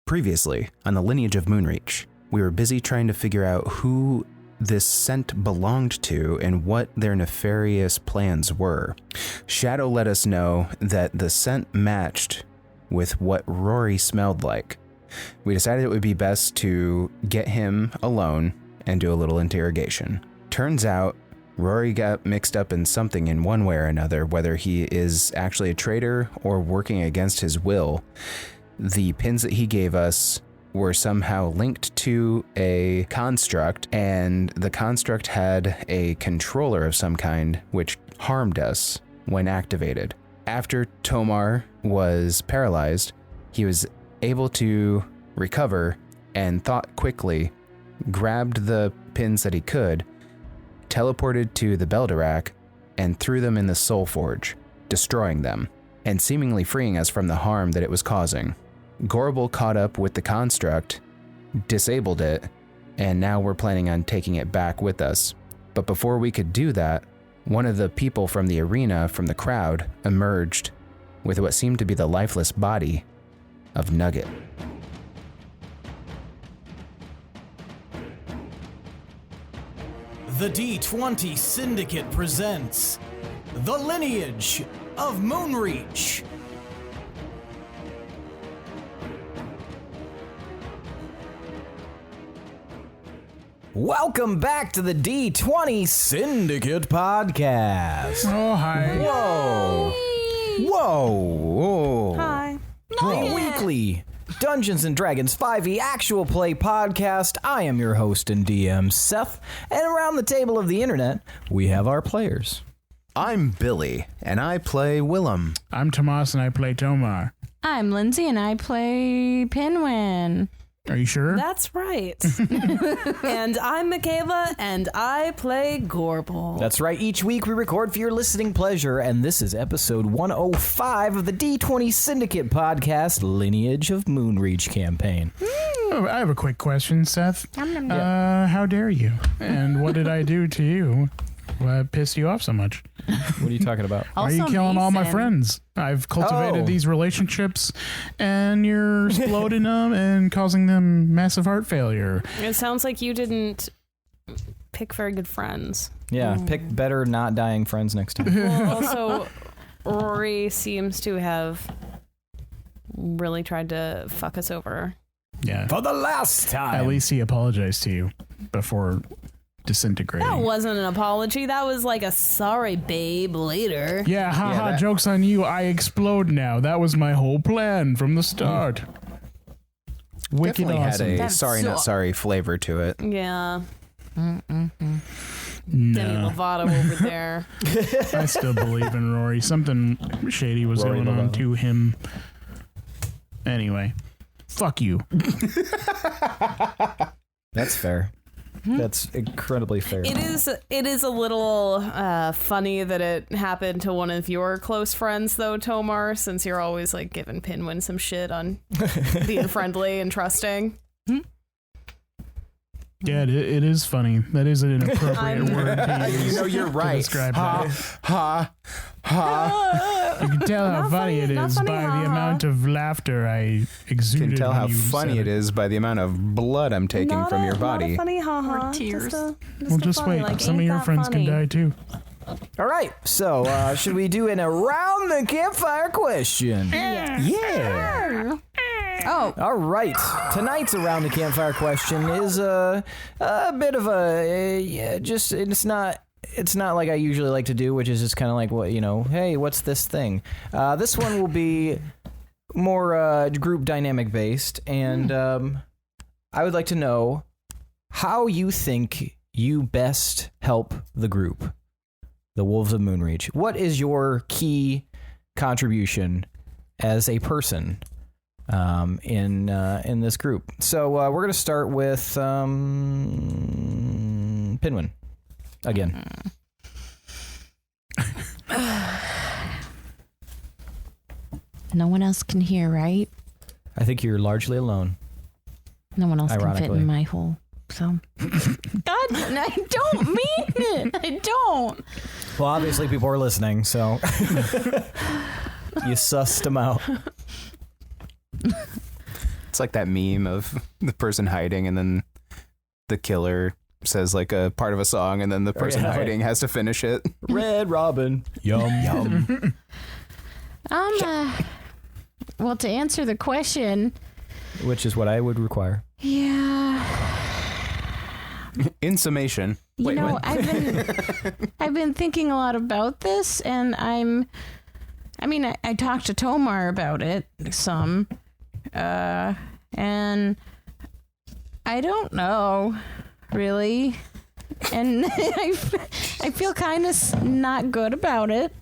Previously, on the Lineage of Moonreach, we were busy trying to figure out who this scent belonged to and what their nefarious plans were. Shadow let us know that the scent matched with what Rory smelled like. We decided it would be best to get him alone and do a little interrogation. Turns out, Rory got mixed up in something in one way or another, whether he is actually a traitor or working against his will. The pins that he gave us were somehow linked to a construct, and the construct had a controller of some kind which harmed us when activated. After Tomar was paralyzed, he was able to recover and thought quickly, grabbed the pins that he could, teleported to the Beldorak, and threw them in the Soul Forge, destroying them, and seemingly freeing us from the harm that it was causing. Gorbel caught up with the construct, disabled it, and now we're planning on taking it back with us. But before we could do that, one of the people from the arena, from the crowd, emerged with what seemed to be the lifeless body of Nugget. The D20 Syndicate presents The Lineage of Moonreach. Welcome back to the D20 Syndicate podcast. Oh, hi. Whoa. Whoa. Hi. The weekly Dungeons & Dragons 5e actual play podcast. I am your host and DM, Seth, and around the table of the internet, we have our players. I'm Billy, and I play Willem. I'm Tomas, and I play Tomar. I'm Lindsey, and I play Pinwin. Are you sure? That's right. And I'm Michaela, and I play Gorbel. That's right. Each week we record for your listening pleasure, and this is episode 105 of the D20 Syndicate podcast, Lineage of Moonreach campaign. Oh, I have a quick question, Seth. How dare you? And what did I do to you? What pissed you off so much? What are you talking about? Why are you killing all my friends? I've cultivated these relationships, and you're exploding them and causing them massive heart failure. It sounds like you didn't pick very good friends. Yeah, pick better not dying friends next time. Well, also, Rory seems to have really tried to fuck us over. Yeah. For the last time. At least he apologized to you before disintegrating. That wasn't an apology. That was like a sorry, babe, later. Yeah, haha, joke's on you. I explode now. That was my whole plan from the start. Wicked Definitely awesome. had a sorry not sorry flavor to it. Yeah. No. Demi Lovato over there. I still believe in Rory. Something shady was Rory going on Lovato. to him. Anyway, fuck you. That's fair. That's incredibly fair. It is a little funny that it happened to one of your close friends, though, Tomar, since you're always like giving Pinwin some shit on being friendly and trusting. Yeah, it is funny. That is an inappropriate word to use. You know, you're right. To describe that. Ha. You can tell how Not funny it funny, not is funny, by the ha-ha. amount of laughter I exuded. You can tell when how you funny said it is by the amount of blood I'm taking from your body. Not a funny haha. Or tears. Well, just wait. Some of your friends can die too. All right, so should we do an around the campfire question? Yeah. Oh, All right, tonight's around the campfire question is a bit of a just it's not like I usually like to do, which is just kind of like what hey, what's this thing? This one will be more group dynamic based, and I would like to know how you think you best help the group. The Wolves of Moonreach. What is your key contribution as a person in this group? So we're going to start with Pinwin again. no one else can hear, right? I think you're largely alone. No one else can fit Ironically. in my hole. So, God, I don't mean it. I don't. Well, obviously people are listening, so you sussed them out. It's like that meme of the person hiding and then the killer says like a part of a song and then the person hiding has to finish it. Red Robin. Yum. Well, to answer the question, which is what I would require. Yeah. In summation, I've been thinking a lot about this, and I talked to Tomar about it some, and I don't know, really, and I feel kind of not good about it.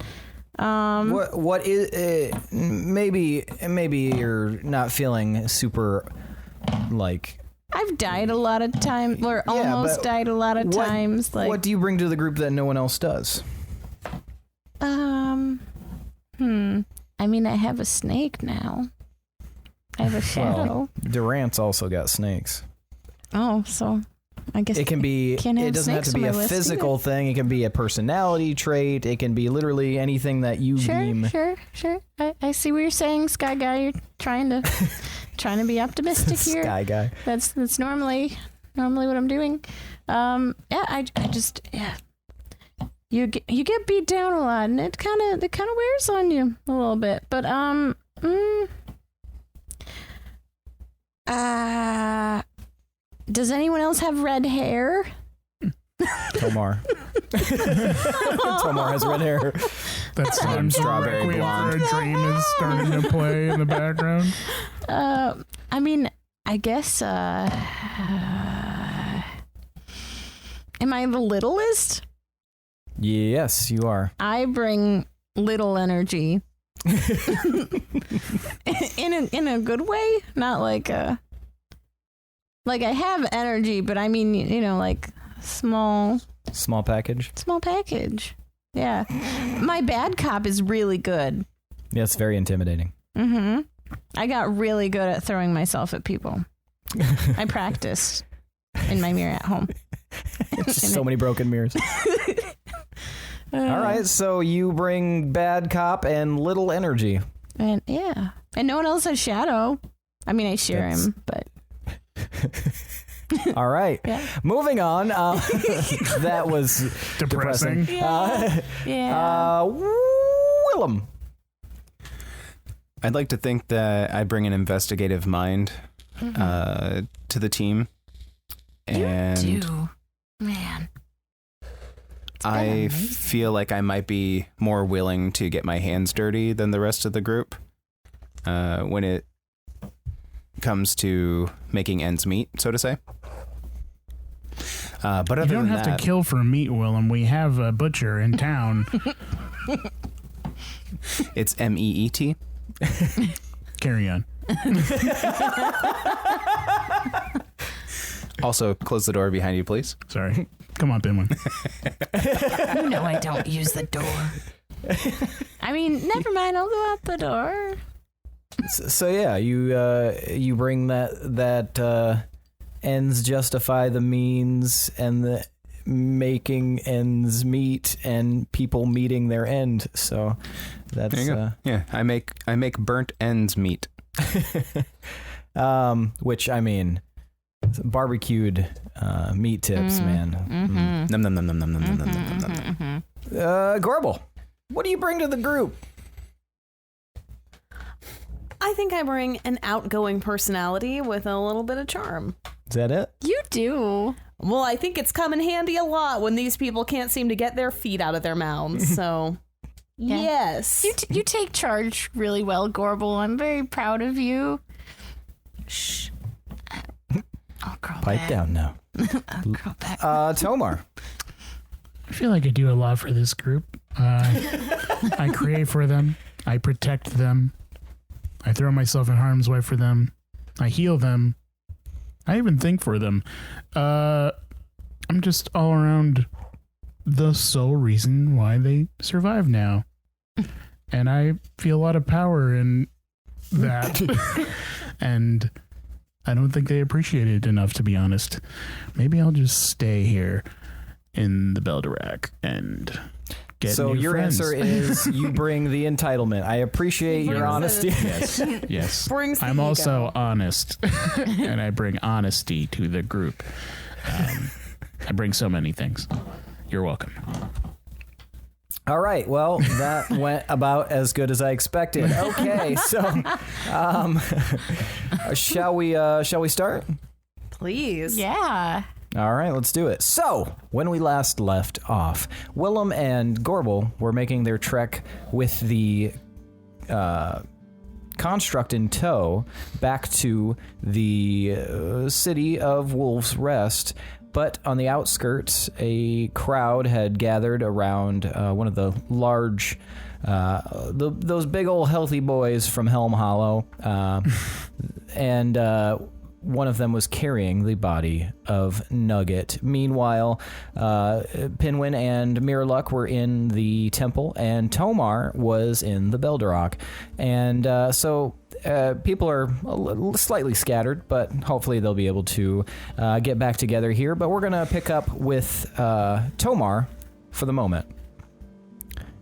What is maybe you're not feeling super like. I've died a lot of times, or almost died a lot of times. Like, what do you bring to the group that no one else does? I mean, I have a snake now. I have a shadow. Well, Durant's also got snakes. Oh, so I guess it can be. It doesn't have to be a physical thing. It can be a personality trait. It can be literally anything that you deem. Sure. I see what you're saying, Sky Guy. You're trying to be optimistic here. Sky Guy. That's normally what I'm doing. I just You get beat down a lot, and it kind of wears on you a little bit. But does anyone else have red hair? Tomar. Tomar has red hair. That Slim strawberry blonde. For a Dream is starting to play in the background. I mean, I guess. Am I the littlest? Yes, you are. I bring little energy. in a good way, not like I have energy, but I mean, like small package. Small package. Yeah. My bad cop is really good. Yeah, it's very intimidating. Mm-hmm. I got really good at throwing myself at people. I practiced in my mirror at home. Just so many broken mirrors. All right, so you bring bad cop and little energy. And no one else has shadow. I mean, I share him, but. All right. Yeah. Moving on. That was depressing. Willem. I'd like to think that I bring an investigative mind to the team. And you do. Man. I feel like I might be more willing to get my hands dirty than the rest of the group when it comes to making ends meet, so to say. But other you don't than have that, to kill for meat, Willem. We have a butcher in town. It's MEET. Carry on. Also, close the door behind you, please. Sorry. Come on, Pinwin. You know I don't use the door. I mean, never mind. I'll go out the door. So yeah, you bring that ends justify the means, and the making ends meet, and people meeting their end. So that's yeah. I make burnt ends meet. Which I mean, barbecued meat tips, man. Nom nom nom nom nom nom nom nom nom nom. Gorbel, what do you bring to the group? I think I bring an outgoing personality with a little bit of charm. Is that it? You do. Well, I think it's come in handy a lot when these people can't seem to get their feet out of their mouths. So, yes. You take charge really well, Gorbel. I'm very proud of you. Shh. I'll crawl Pipe back. down now. I'll crawl back. Tomar. I feel like I do a lot for this group. I create for them. I protect them. I throw myself in harm's way for them. I heal them. I even think for them. I'm just all around the sole reason why they survive now. And I feel a lot of power in that. And I don't think they appreciate it enough, to be honest. Maybe I'll just stay here in the Belderac and Get So new your friends. answer is you bring the entitlement. I appreciate your honesty. Yes. Brings the I'm ego. also honest, and I bring honesty to the group. I bring so many things. You're welcome. All right. Well, that went about as good as I expected. Okay. So, shall we start? Please. Yeah. All right, let's do it. So, when we last left off, Willem and Gorbel were making their trek with the construct in tow back to the city of Wolf's Rest. But on the outskirts, a crowd had gathered around one of the large, those big old healthy boys from Helm Hollow, and one of them was carrying the body of Nugget. Meanwhile, Pinwin and Mirluck were in the temple, and Tomar was in the Belderock. And so people are slightly scattered, but hopefully they'll be able to get back together here. But we're going to pick up with Tomar for the moment.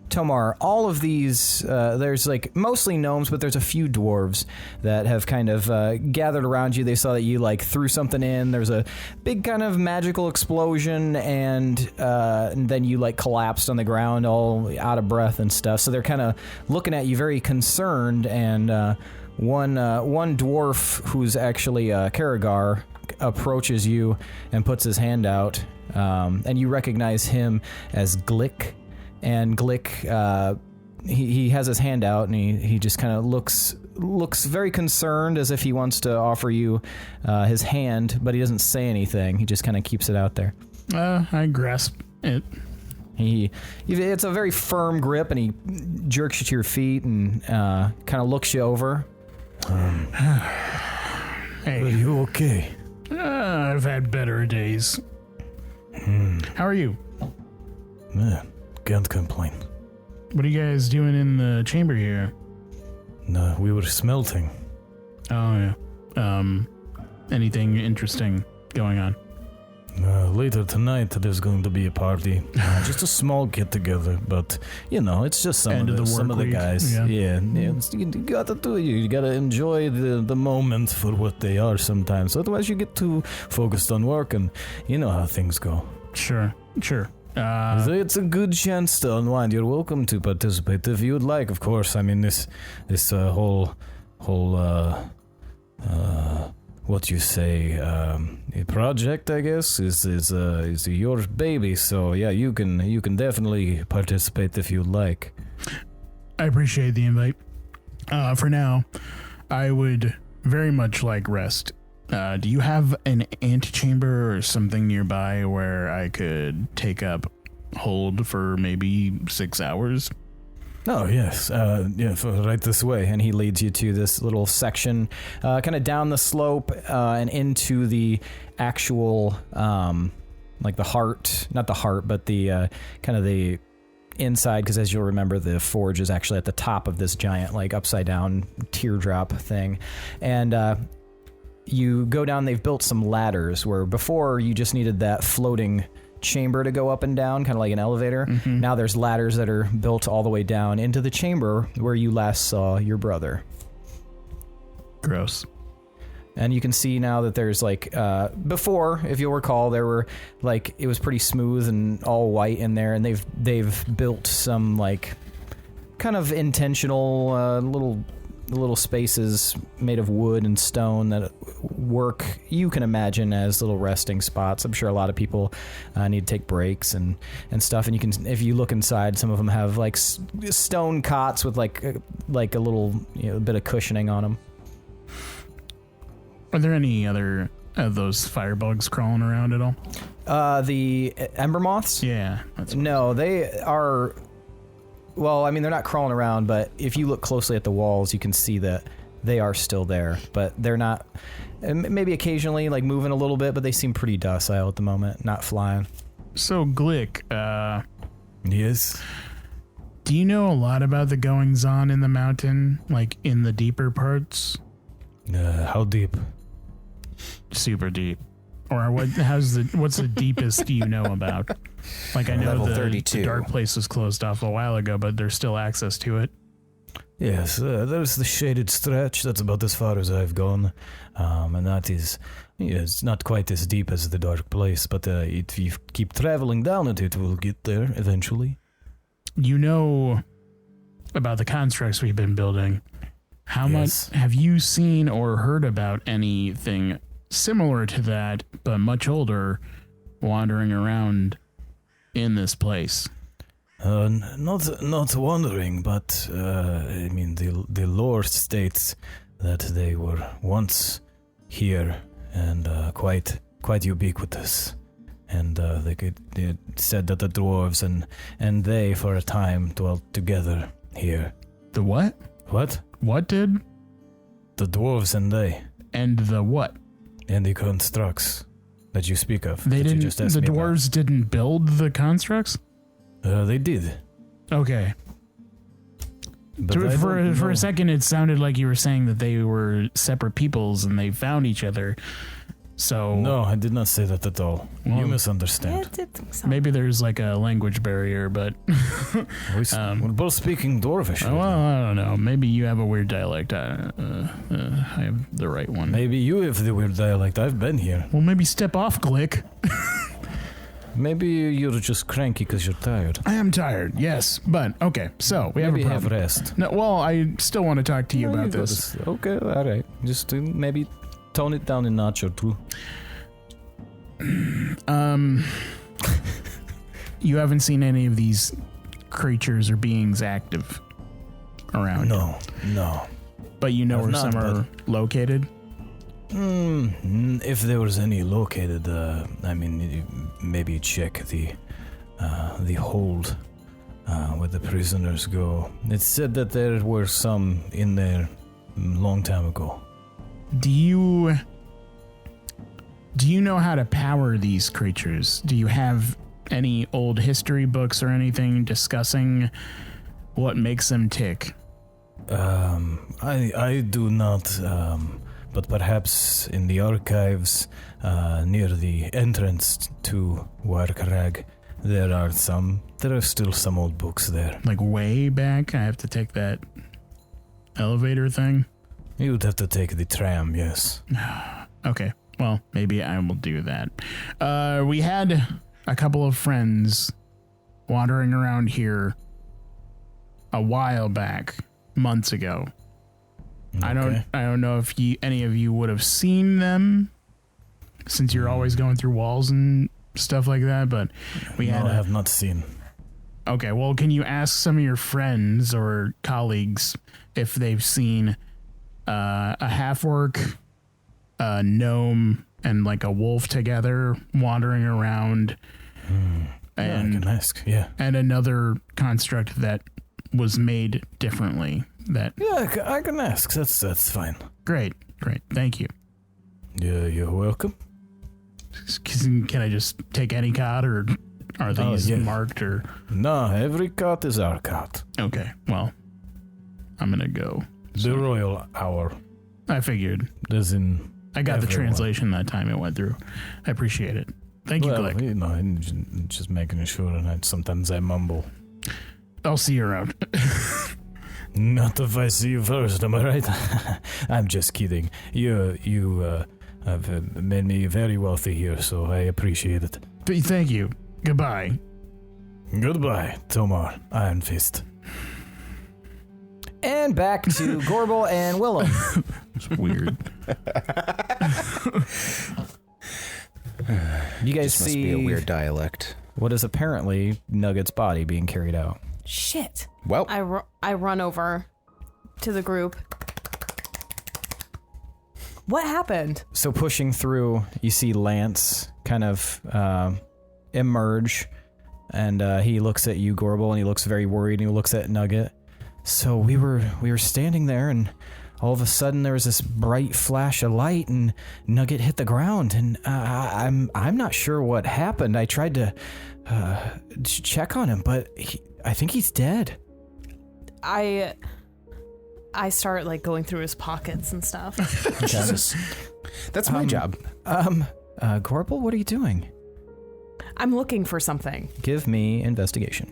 Tomar, all of these, there's like mostly gnomes, but there's a few dwarves that have kind of gathered around you. They saw that you like threw something in. There's a big kind of magical explosion, and then you like collapsed on the ground all out of breath and stuff. So they're kind of looking at you very concerned, and one dwarf who's actually Karagar approaches you and puts his hand out, and you recognize him as Glick. And Glick, he has his hand out, and he just kind of looks very concerned, as if he wants to offer you his hand, but he doesn't say anything. He just kind of keeps it out there. I grasp it. It's a very firm grip, and he jerks you to your feet and kind of looks you over. Hey, Are you okay? I've had better days. How are you? Can't complain. What are you guys doing in the chamber here? No, we were smelting. Oh, yeah. Anything interesting going on? Later tonight, there's going to be a party. Just a small get-together, but, it's just some End of of the some work of the week, guys. yeah. You gotta do it. You gotta enjoy the moment for what they are sometimes. Otherwise, you get too focused on work, and you know how things go. Sure. So it's a good chance to unwind. You're welcome to participate if you would like, of course. I mean, this whole what you say project, I guess, is your baby. So yeah, you can definitely participate if you'd like. I appreciate the invite. For now, I would very much like rest. Do you have an antechamber or something nearby where I could take up hold for maybe 6 hours? Oh, yes. Right this way. And he leads you to this little section, kind of down the slope and into the actual, like the heart, not the heart, but the kind of the inside, because as you'll remember, the forge is actually at the top of this giant, like upside down teardrop thing. And you go down, they've built some ladders where before you just needed that floating chamber to go up and down, kind of like an elevator. Mm-hmm. Now there's ladders that are built all the way down into the chamber where you last saw your brother. Gross. And you can see now that there's like, before, if you'll recall, there were like, it was pretty smooth and all white in there, and they've built some like kind of intentional little spaces made of wood and stone that work, you can imagine, as little resting spots. I'm sure a lot of people need to take breaks and stuff, and you can, if you look inside, some of them have like stone cots with like a little bit of cushioning on them. Are there any other of those firebugs crawling around at all? The ember moths? Yeah. No, they are. Well, I mean, they're not crawling around, but if you look closely at the walls, you can see that they are still there. But they're not, maybe occasionally, like, moving a little bit, but they seem pretty docile at the moment, not flying. So, Glick, Yes? do you know a lot about the goings-on in the mountain, like, in the deeper parts? How deep? Super deep. Or what's the deepest you know about? Like I know Level the 32. dark place was closed off a while ago, but there's still access to it. Yes, there's the shaded stretch. That's about as far as I've gone, and that is, it's not quite as deep as the dark place, but if you keep traveling down it will get there eventually. You know about the constructs we've been building. How Yes. much have you seen or heard about anything similar to that, but much older, wandering around in this place? Not wondering, but I mean the lore states that they were once here and quite ubiquitous, and they said that the dwarves and they for a time dwelt together here. The what? What? What did? The dwarves and they, And the what? and the constructs that you speak of. They that didn't. You just asked The me about. dwarves didn't build the constructs. They did. Okay. But I For don't know. a second, it sounded like you were saying that they were separate peoples and they found each other. So No, I did not say that at all. Well, You misunderstand. maybe there's like a language barrier, but We're both speaking Dwarvish. well, I don't know. Maybe you have a weird dialect. I have the right one. Maybe you have the weird dialect. I've been here. Well, maybe step off, Glick. Maybe you're just cranky because you're tired. I am tired, yes. But, okay, so we Maybe have a have problem. rest. No, well, I still want to talk to you No, about got this. Okay, all right. Just maybe tone it down a notch or two. You haven't seen any of these creatures or beings active around. No. But you know I've where not, some are located? If there was any located, I mean, maybe check the hold where the prisoners go. It said that there were some in there long time ago. Do you know how to power these creatures? Do you have any old history books or anything discussing what makes them tick? I do not, but perhaps in the archives near the entrance to Warkrag, there are still some old books there. Like way back? I have to take that elevator thing? You'd have to take the tram, yes. Okay, well, maybe I will do that. We had a couple of friends wandering around here a while back, months ago. Okay. I don't know if any of you would have seen them, since you're always going through walls and stuff like that, but we No, had I have not seen. Okay, well, can you ask some of your friends or colleagues if they've seen a half-orc, a gnome, and like a wolf together wandering around, I can ask, yeah. and another construct that was made differently? That Yeah, I can ask. That's fine. great, thank you. Yeah, you're welcome. Can I just take any card, or are these yeah. marked? Or No, every cut is our cut. okay, well, I'm gonna go. The royal hour I figured. is in. I got the Everyone. translation that time it went through. I appreciate it. Thank you, Well, Glick. you know, I'm just making sure, and sometimes I mumble. I'll see you around. Not if I see you first, am I right? I'm just kidding. You have made me very wealthy here, so I appreciate it. Thank you. Goodbye. Goodbye, Tomar, Ironfist. And back to Gorbel and Willem. It's weird. You guys This must see be a weird dialect. what is apparently Nugget's body being carried out. Shit. Well, I run over to the group. What happened? So pushing through, you see Lance kind of emerge, and he looks at you, Gorbel, and he looks very worried, and he looks at Nugget. So we were standing there, and all of a sudden there was this bright flash of light, and Nugget hit the ground, and I'm not sure what happened. I tried to check on him, but I think he's dead. I start like going through his pockets and stuff. Jesus. That's my job. Gorbel, what are you doing? I'm looking for something. Give me investigation.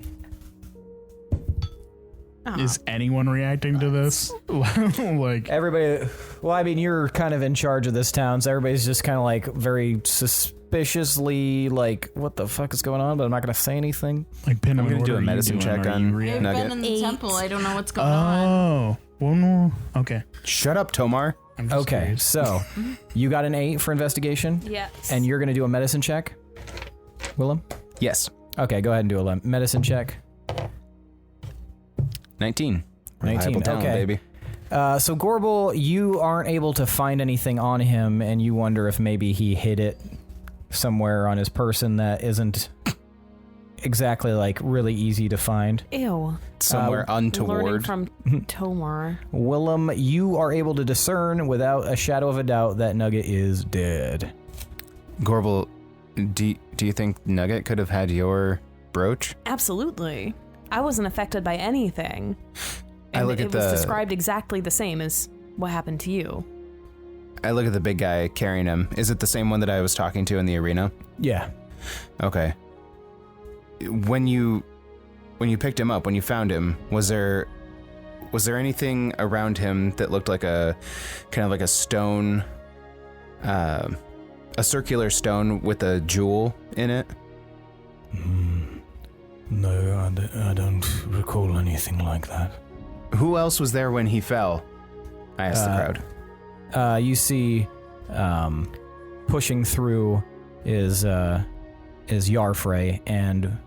Is anyone reacting to this? Like Everybody, well, I mean, you're kind of in charge of this town, so everybody's just kind of like very suspiciously like, what the fuck is going on? But I'm not going to say anything. Like Pinwin, I'm going what to do are a you medicine doing? check Are on you reacting? I've Nugget. been in the temple. I don't know what's going on. Oh, one more. Okay. Shut up, Tomar. I'm just Okay, curious. so you got an 8 for investigation, Yes. and you're going to do a medicine check, Willem? Yes. Okay, go ahead and do a medicine check. 19. 19, Reliable talent, okay. baby. So Gorbel, you aren't able to find anything on him, and you wonder if maybe he hid it somewhere on his person that isn't exactly like really easy to find. Ew. Somewhere Learning untoward. from Tomar. Willem, you are able to discern without a shadow of a doubt that Nugget is dead. Gorbel, do you think Nugget could have had your brooch? Absolutely. I wasn't affected by anything. I And look at it was the- described exactly the same as what happened to you. I look at the big guy carrying him. Is it the same one that I was talking to in the arena? Yeah. Okay. When you picked him up, when you found him, was there anything around him that looked like a kind of like a stone, a circular stone with a jewel in it? No, I don't recall anything like that. Who else was there when he fell? I asked the crowd. You see, pushing through is Yarfrey and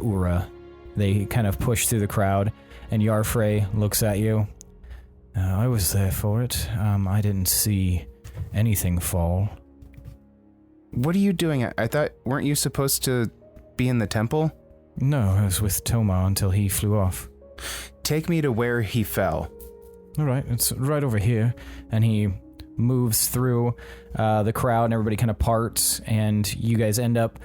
Ura. They kind of push through the crowd, and Yarfrey looks at you. I was there for it. I didn't see anything fall. What are you doing? I thought, weren't you supposed to be in the temple? No, I was with Toma until he flew off. Take me to where he fell. All right, it's right over here. And he moves through the crowd, and everybody kind of parts, and you guys end up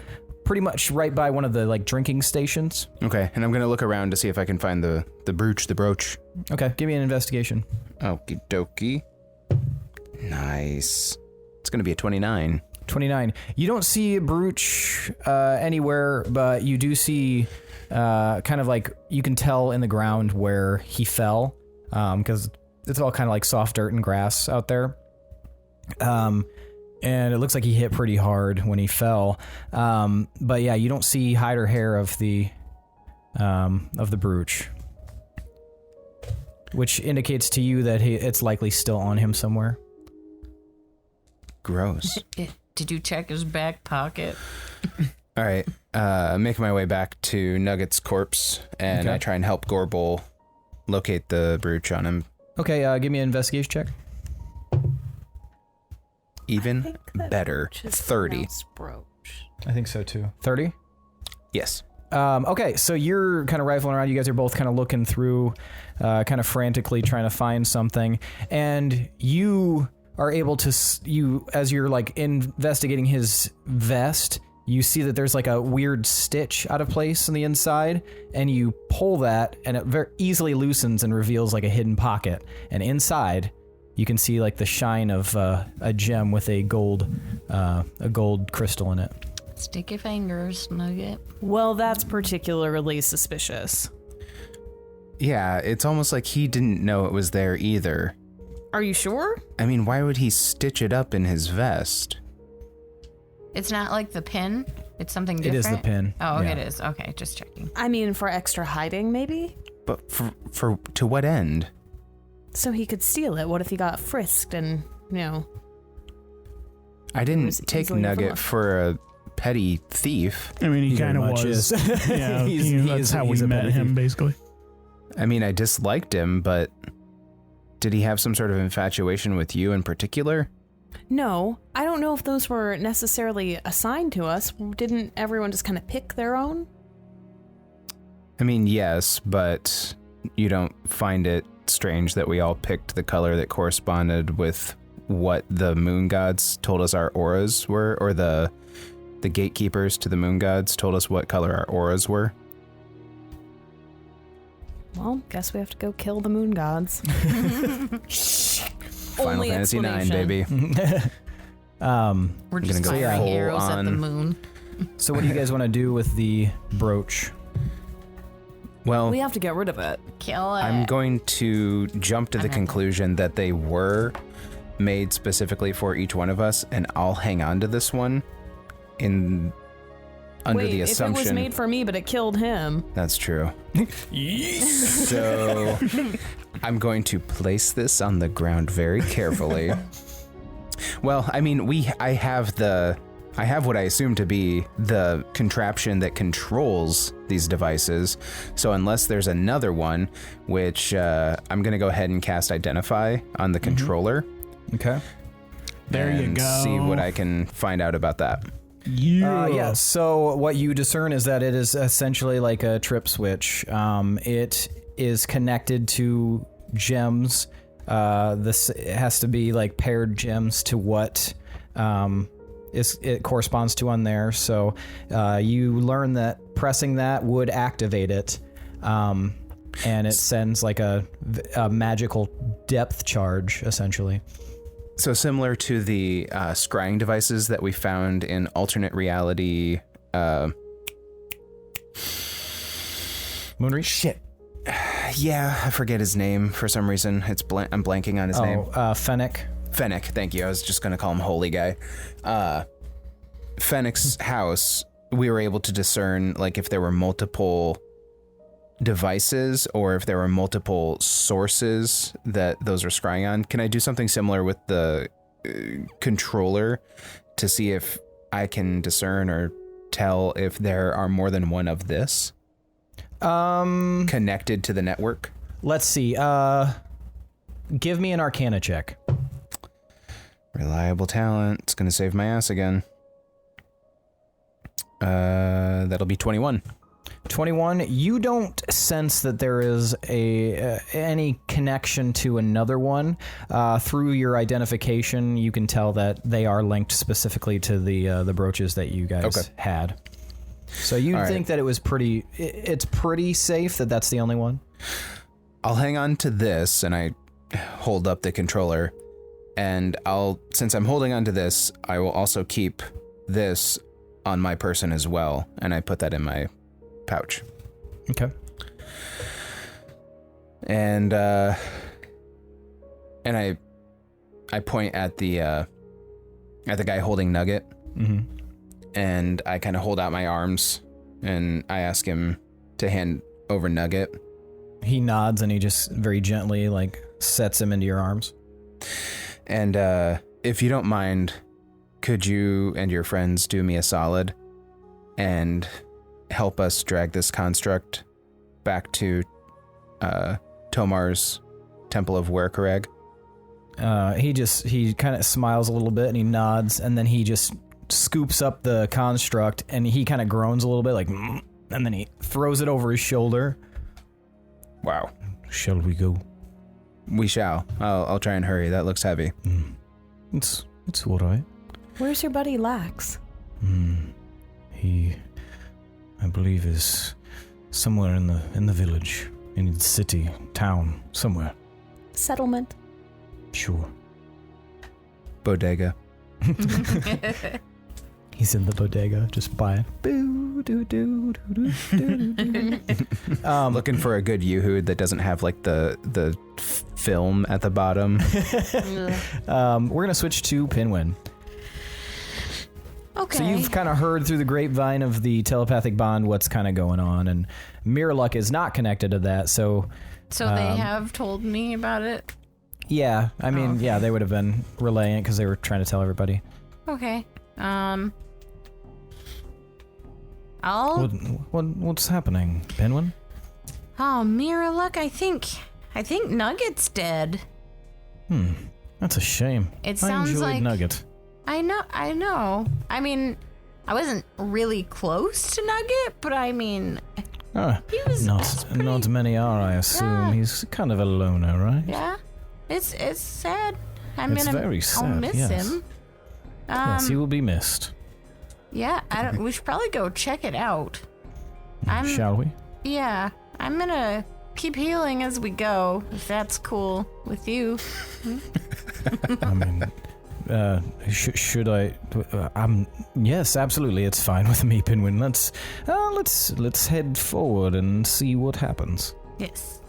pretty much right by one of the like drinking stations. Okay, and I'm gonna look around to see if I can find the brooch. Okay, give me an investigation. Okie dokie. Nice. It's gonna be a 29. 29. You don't see Brooch anywhere, but you do see kind of like, you can tell in the ground where he fell, because it's all kind of like soft dirt and grass out there. And it looks like he hit pretty hard when he fell. But yeah, you don't see hide or hair of the Brooch, which indicates to you that it's likely still on him somewhere. Gross. Did you check his back pocket? All right, making my way back to Nugget's corpse, and Okay. I try and help Gorbel locate the brooch on him. Okay, give me an investigation check. Even better, 30. I think so too. 30? Yes. Okay, so you're kind of rifling around. You guys are both kind of looking through, kind of frantically trying to find something. And you are able to, as you're like investigating his vest, you see that there's like a weird stitch out of place on the inside. And you pull that, and it very easily loosens and reveals like a hidden pocket. And inside, you can see like the shine of a gem with a gold crystal in it. Stick your fingers, Nugget. Well, that's particularly suspicious. Yeah, it's almost like he didn't know it was there either. Are you sure? I mean, why would he stitch it up in his vest? It's not like the pin. It's something different. It is the pin. Oh, yeah. it is. Okay, just checking. I mean, for extra hiding, maybe? But for to what end? So he could steal it. What if he got frisked and, I was didn't take easily Nugget overlooked. for a petty thief. I mean, he kind of very much was. is. Yeah, He's that's how he's we a met petty him, thief. basically. I mean, I disliked him, but did he have some sort of infatuation with you in particular? No, I don't know if those were necessarily assigned to us. Didn't everyone just kind of pick their own? I mean, yes, but you don't find it strange that we all picked the color that corresponded with what the moon gods told us our auras were, or the gatekeepers to the moon gods told us what color our auras were? Well, guess we have to go kill the moon gods. Final Only Fantasy IX, explanation. baby. We're just gonna go firing full arrows at the on. moon. So what do you guys want to do with the brooch? Well, We have to get rid of it. Kill it. I'm going to jump to the conclusion that they were made specifically for each one of us, and I'll hang on to this one under Wait, the if it assumption was made for me, but it killed him. that's true. So I'm going to place this on the ground very carefully. Well, I mean, I have what I assume to be the contraption that controls these devices. So unless there's another one, which I'm going to go ahead and cast Identify on the controller. Okay. There you and go. see what I can find out about that. Yeah, so what you discern is that it is essentially like a trip switch. It is connected to gems. It has to be like paired gems to what it corresponds to on there. So you learn that pressing that would activate it. And it sends like a magical depth charge, essentially. So similar to the scrying devices that we found in alternate reality. Moonreach? Shit. Yeah, I forget his name for some reason. I'm blanking on his name. Fennec. Fennec, thank you. I was just going to call him Holy Guy. Fennec's house, we were able to discern like if there were multiple devices or if there were multiple sources that those are scrying on. Can I do something similar with the controller to see if I can discern or tell if there are more than one of this connected to the network? Let's see. Give me an Arcana check. Reliable talent. It's going to save my ass again. That'll be 21. 21. You don't sense that there is any connection to another one. Through your identification, you can tell that they are linked specifically to the brooches that you guys had. So you'd think that it's pretty safe that that's the only one. I'll hang on to this, and I hold up the controller, and since I'm holding on to this, I will also keep this on my person as well, and I put that in my pouch. Okay. And I point at the guy holding Nugget, and I kind of hold out my arms, and I ask him to hand over Nugget. He nods, and he just very gently sets him into your arms. And if you don't mind, could you and your friends do me a solid and help us drag this construct back to Tomar's Temple of Werkareg? He kind of smiles a little bit, and he nods, and then he just scoops up the construct, and he kind of groans a little bit, and then he throws it over his shoulder. Wow. Shall we go? We shall. I'll try and hurry. That looks heavy. It's all right. Where's your buddy Lax? He, I believe, is somewhere in the village, in the city, town, somewhere. Settlement. Sure. Bodega. He's in the bodega, just buying. Looking for a good Yoo-hoo that doesn't have the film at the bottom. We're gonna switch to Pinwin. Okay. So you've kind of heard through the grapevine of the telepathic bond what's kind of going on, and Mirluck is not connected to that. So they have told me about it. yeah, I mean, yeah, they would have been relaying it because they were trying to tell everybody. Okay. What's happening, Pinwin? Oh, Mira, look, I think Nugget's dead. That's a shame. It sounds I enjoyed like Nugget. I know. I mean, I wasn't really close to Nugget, but I mean, he was Not many are, I assume. Yeah. He's kind of a loner, right? yeah. It's sad. It's very sad, I'll miss yes. him. Yes, he will be missed. Yeah, we should probably go check it out. Shall we? Yeah, I'm gonna keep healing as we go, if that's cool with you. I mean, should I? Yes, absolutely. It's fine with me, Pinwin. Let's head forward and see what happens. Yes.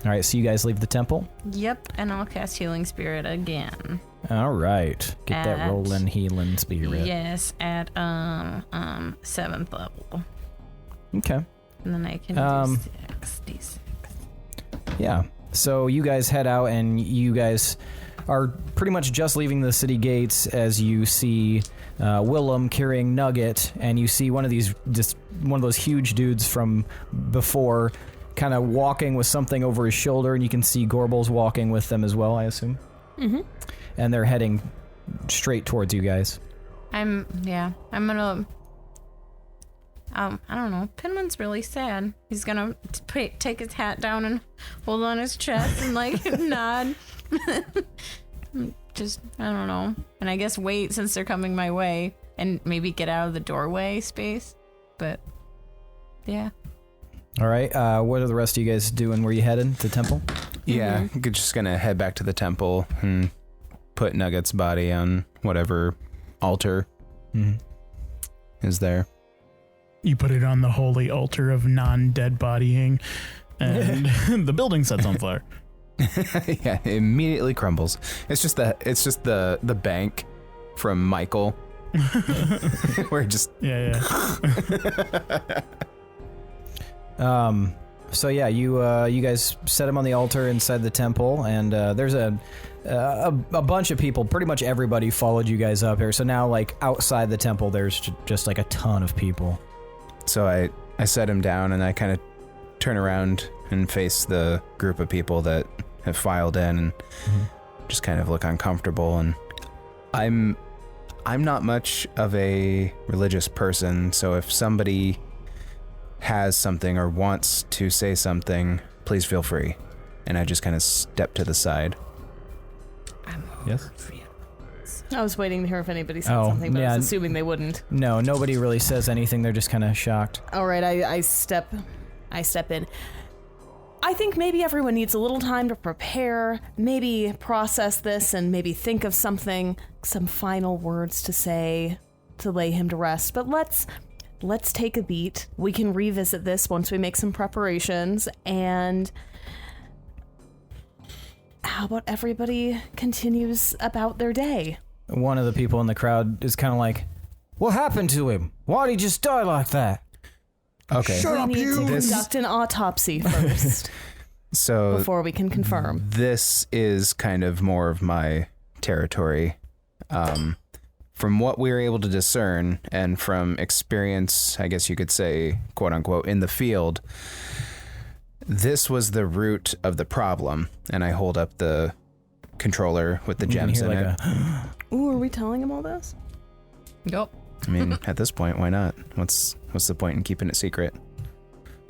All right, so you guys leave the temple? Yep, and I'll cast Healing Spirit again. All right. Get that rolling healing spirit. Yes, at 7th level. Okay. And then I can do 6d6. Yeah. So you guys head out, and you guys are pretty much just leaving the city gates as you see Willem carrying Nugget, and you see one of those huge dudes from before kind of walking with something over his shoulder, and you can see Gorbel's walking with them as well, I assume. Mm-hmm. And they're heading straight towards you guys. I'm gonna... I don't know. Pinwin's really sad. He's gonna take his hat down and hold on his chest and nod. Just, I don't know. And I guess wait since they're coming my way and maybe get out of the doorway space. But, yeah. All right. What are the rest of you guys doing? Where you headed? To the temple? Yeah, just gonna head back to the temple and put Nugget's body on whatever altar is there. You put it on the holy altar of non-dead bodying, and the building sets on fire. Yeah, it immediately crumbles. It's just the bank from Michael, where it just Yeah. So yeah, you guys set him on the altar inside the temple, and there's a bunch of people. Pretty much everybody followed you guys up here. So now, outside the temple, there's just a ton of people. So I set him down, and I kind of turn around and face the group of people that have filed in, and just kind of look uncomfortable. And I'm not much of a religious person, so if somebody has something or wants to say something, please feel free. And I just kind of step to the side. Yes? I was waiting to hear if anybody said something, but I was assuming they wouldn't. No, nobody really says anything. They're just kind of shocked. All right, I step in. I think maybe everyone needs a little time to prepare, maybe process this, and maybe think of some final words to say to lay him to rest. But let's take a beat. We can revisit this once we make some preparations, and how about everybody continues about their day? One of the people in the crowd is kind of like, what happened to him? Why'd he just die like that? Okay. We need to conduct an autopsy first. So before we can confirm. This is kind of more of my territory. From what we were able to discern, and from experience, I guess you could say, quote unquote, in the field, this was the root of the problem. And I hold up the controller with the gems in it. Ooh, are we telling him all this? Yep. I mean, at this point, why not? What's the point in keeping it secret?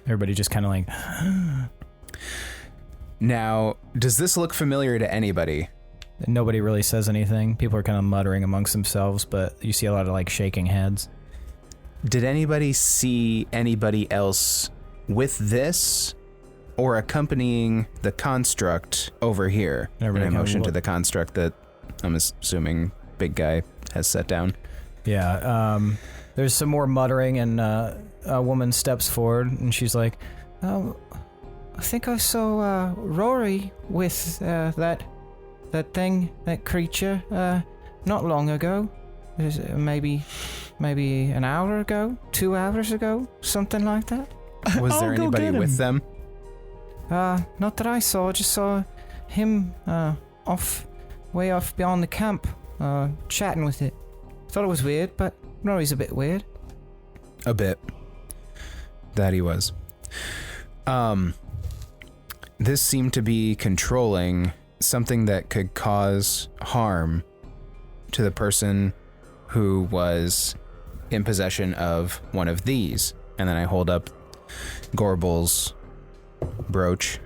Everybody just kind of Now, does this look familiar to anybody? Nobody really says anything. People are kind of muttering amongst themselves, but you see a lot of shaking heads. Did anybody see anybody else with this or accompanying the construct over here? And I motion to the construct that I'm assuming big guy has set down. Yeah, there's some more muttering, and a woman steps forward, and she's like, I think I saw Rory with that creature not long ago. Maybe an hour ago, 2 hours ago, something like that. Was there anybody with them? Not that I saw. I just saw him way off beyond the camp, chatting with it. Thought it was weird, but Rory's a bit weird. A bit. That he was. This seemed to be controlling something that could cause harm to the person who was in possession of one of these. And then I hold up Gorbel's brooch.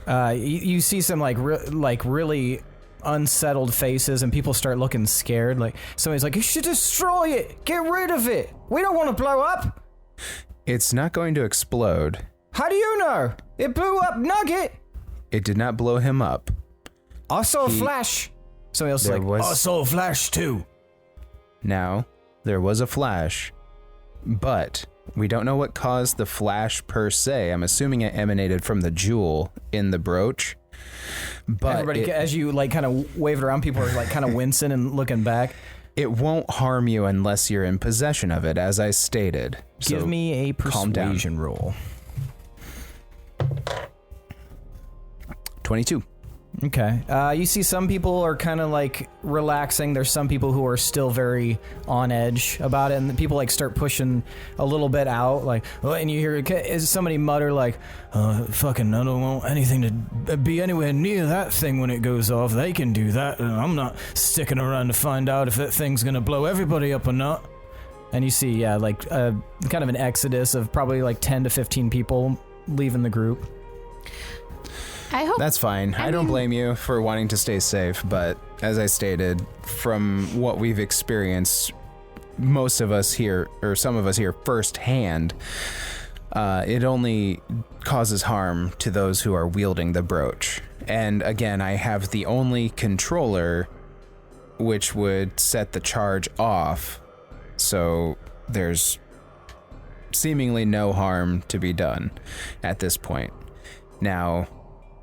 You see some really unsettled faces, and people start looking scared. Somebody's like, you should destroy it. Get rid of it. We don't want to blow up. It's not going to explode. How do you know? It blew up Nugget. It did not blow him up. I saw a flash. Somebody else is like, Oh, I saw a flash too. Now, there was a flash, but we don't know what caused the flash per se. I'm assuming it emanated from the jewel in the brooch. But everybody, as you like kind of wave it around, people are like kind of wincing and looking back. It won't harm you unless you're in possession of it, as I stated. Give So me a calm down. persuasion roll. 22. Okay. You see some people are kind of like relaxing. There's some people who are still very on edge about it, and the people like start pushing a little bit out, like, oh, and you hear somebody mutter like, fucking, I don't want anything to be anywhere near that thing when it goes off. They can do that, and I'm not sticking around to find out if that thing's gonna blow everybody up or not. And you see, like kind of an exodus of probably like 10 to 15 people leaving the group. I hope That's fine. I don't blame you for wanting to stay safe, but as I stated, from what we've experienced, most of us here, or some of us here firsthand, it only causes harm to those who are wielding the brooch. And again, I have the only controller which would set the charge off, so there's seemingly no harm to be done at this point. Now,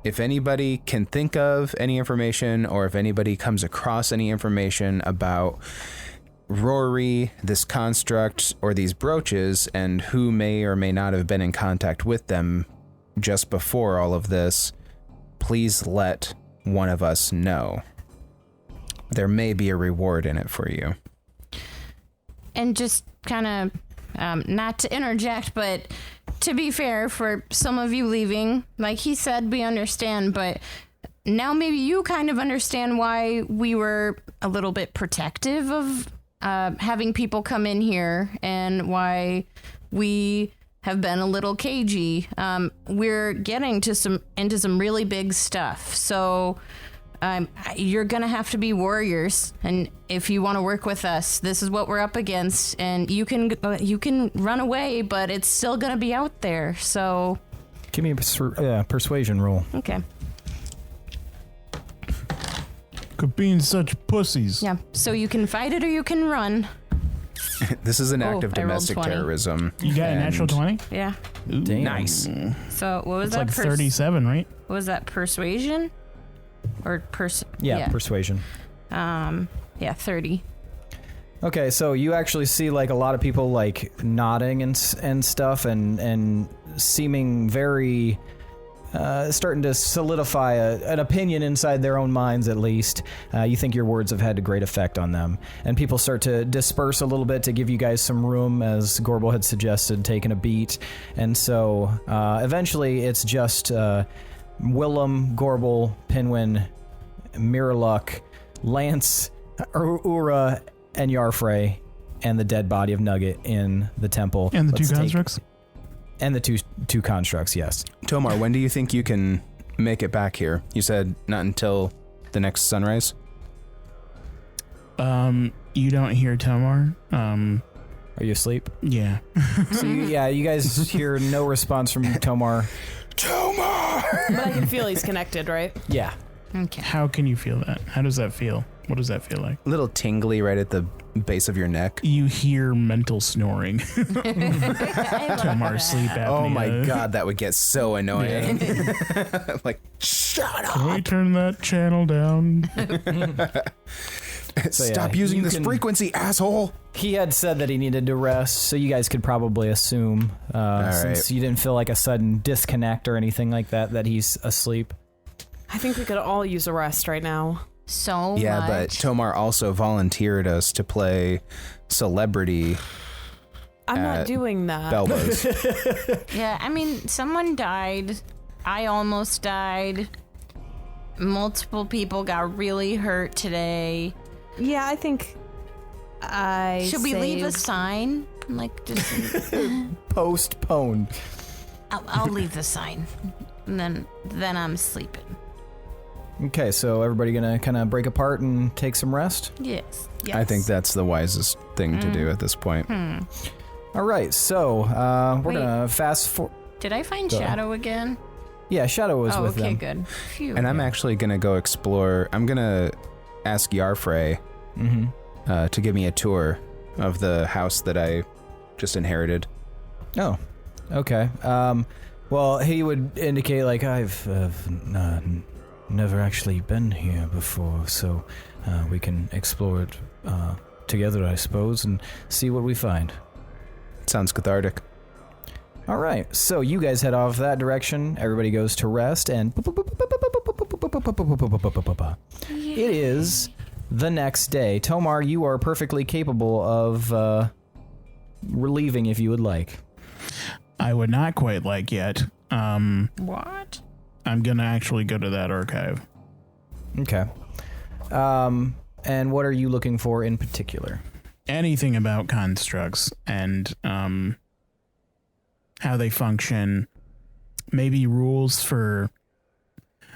if anybody can think of any information, or if anybody comes across any information about Rory, this construct, or these brooches, and who may or may not have been in contact with them just before all of this, please let one of us know. There may be a reward in it for you. And just kind of, not to interject, but to be fair, for some of you leaving, like he said, we understand, but now maybe you kind of understand why we were a little bit protective of having people come in here, and why we have been a little cagey. We're getting into some really big stuff, so you're gonna have to be warriors, and if you want to work with us, this is what we're up against. And you can run away, but it's still gonna be out there. So, Give me a persuasion roll. okay, Could being such pussies. yeah. So you can fight it or you can run. This is an act of I rolled domestic 20. terrorism. You got a natural 20? Yeah. Damn. Nice. So what was It's that? like 37, right? What was that? Persuasion, or Yeah, persuasion. Yeah, 30. Okay, so you actually see like a lot of people like nodding and stuff, and seeming very starting to solidify an opinion inside their own minds, at least. You think your words have had a great effect on them, and people start to disperse a little bit to give you guys some room, as Gorbel had suggested, taking a beat. And so eventually it's just Willem, Gorbel, Pinwin, Mirluck, Lance, Ura, and Yarfrey, and the dead body of Nugget in the temple. And the Let's two take- constructs? And the two constructs, yes. Tomar, when do you think you can make it back here? You said not until the next sunrise? You don't hear Tomar. Are you asleep? Yeah. So you guys hear no response from Tomar. Tomar! But I can feel he's connected, right? Yeah. Okay. How can you feel that? How does that feel? What does that feel like? Little tingly right at the base of your neck. You hear mental snoring. Tomar sleep apnea. Oh my god, that would get so annoying. Like, shut up! Can we turn that channel down? So, Stop yeah, using you this can- frequency, asshole! He had said that he needed to rest, so you guys could probably assume, since right. you didn't feel like a sudden disconnect or anything like that, that he's asleep. I think we could all use a rest right now. So Yeah, much. but Tomar also volunteered us to play celebrity I'm not At doing that. Belbows. Yeah, I mean, someone died. I almost died. Multiple people got really hurt today. Yeah, I think Should we leave a sign? Like, just, Postponed. I'll leave the sign. And then I'm sleeping. Okay, so everybody gonna kind of break apart and take some rest? Yes. I think that's the wisest thing to do at this point. All right, so we're Wait. gonna fast forward. Did I find Go. Shadow again? Yeah, Shadow was Oh, with okay, them. good. Phew. And I'm actually going to go explore. I'm going to ask Yarfrey to give me a tour of the house that I just inherited. Oh, okay. Well, he would indicate, like, I've never actually been here before, so we can explore it together, I suppose, and see what we find. Sounds cathartic. All right, so you guys head off that direction. Everybody goes to rest, and it is the next day. Tomar, you are perfectly capable of relieving if you would like. I would not quite like yet. What? I'm gonna actually go to that archive. Okay. And what are you looking for in particular? Anything about constructs and how they function. Maybe rules for...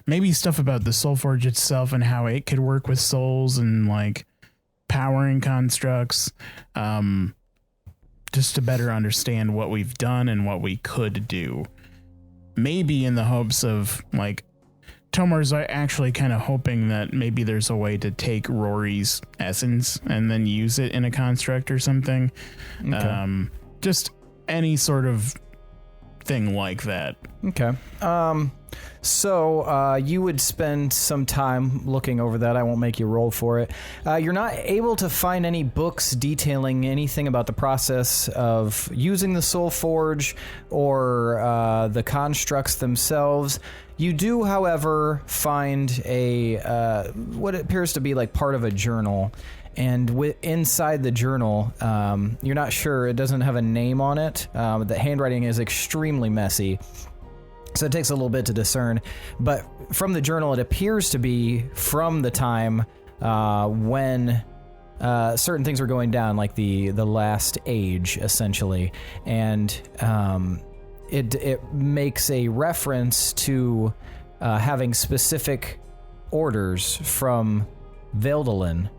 Maybe stuff about the Soulforge itself and how it could work with souls and, like, powering constructs. Just to better understand what we've done and what we could do. Maybe in the hopes of, like... Tomar's actually kind of hoping that maybe there's a way to take Rory's essence and then use it in a construct or something. Okay. Just any sort of thing like that. Okay. So you would spend some time looking over that. I won't make you roll for it. You're not able to find any books detailing anything about the process of using the Soul Forge or the constructs themselves. You do, however, find a what appears to be like part of a journal. And inside the journal, you're not sure. It doesn't have a name on it. The handwriting is extremely messy. So it takes a little bit to discern. But from the journal, it appears to be from the time when certain things were going down, like the last age, essentially. And it makes a reference to having specific orders from Valtel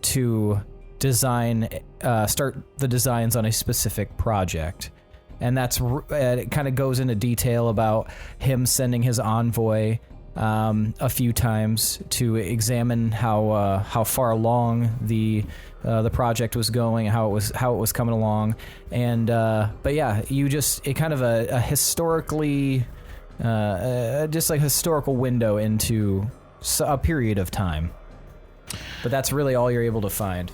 to start the designs on a specific project. And it kind of goes into detail about him sending his envoy a few times to examine how far along the project was going, how it was coming along, and but yeah, it kind of a historically just like historical window into a period of time. But that's really all you're able to find.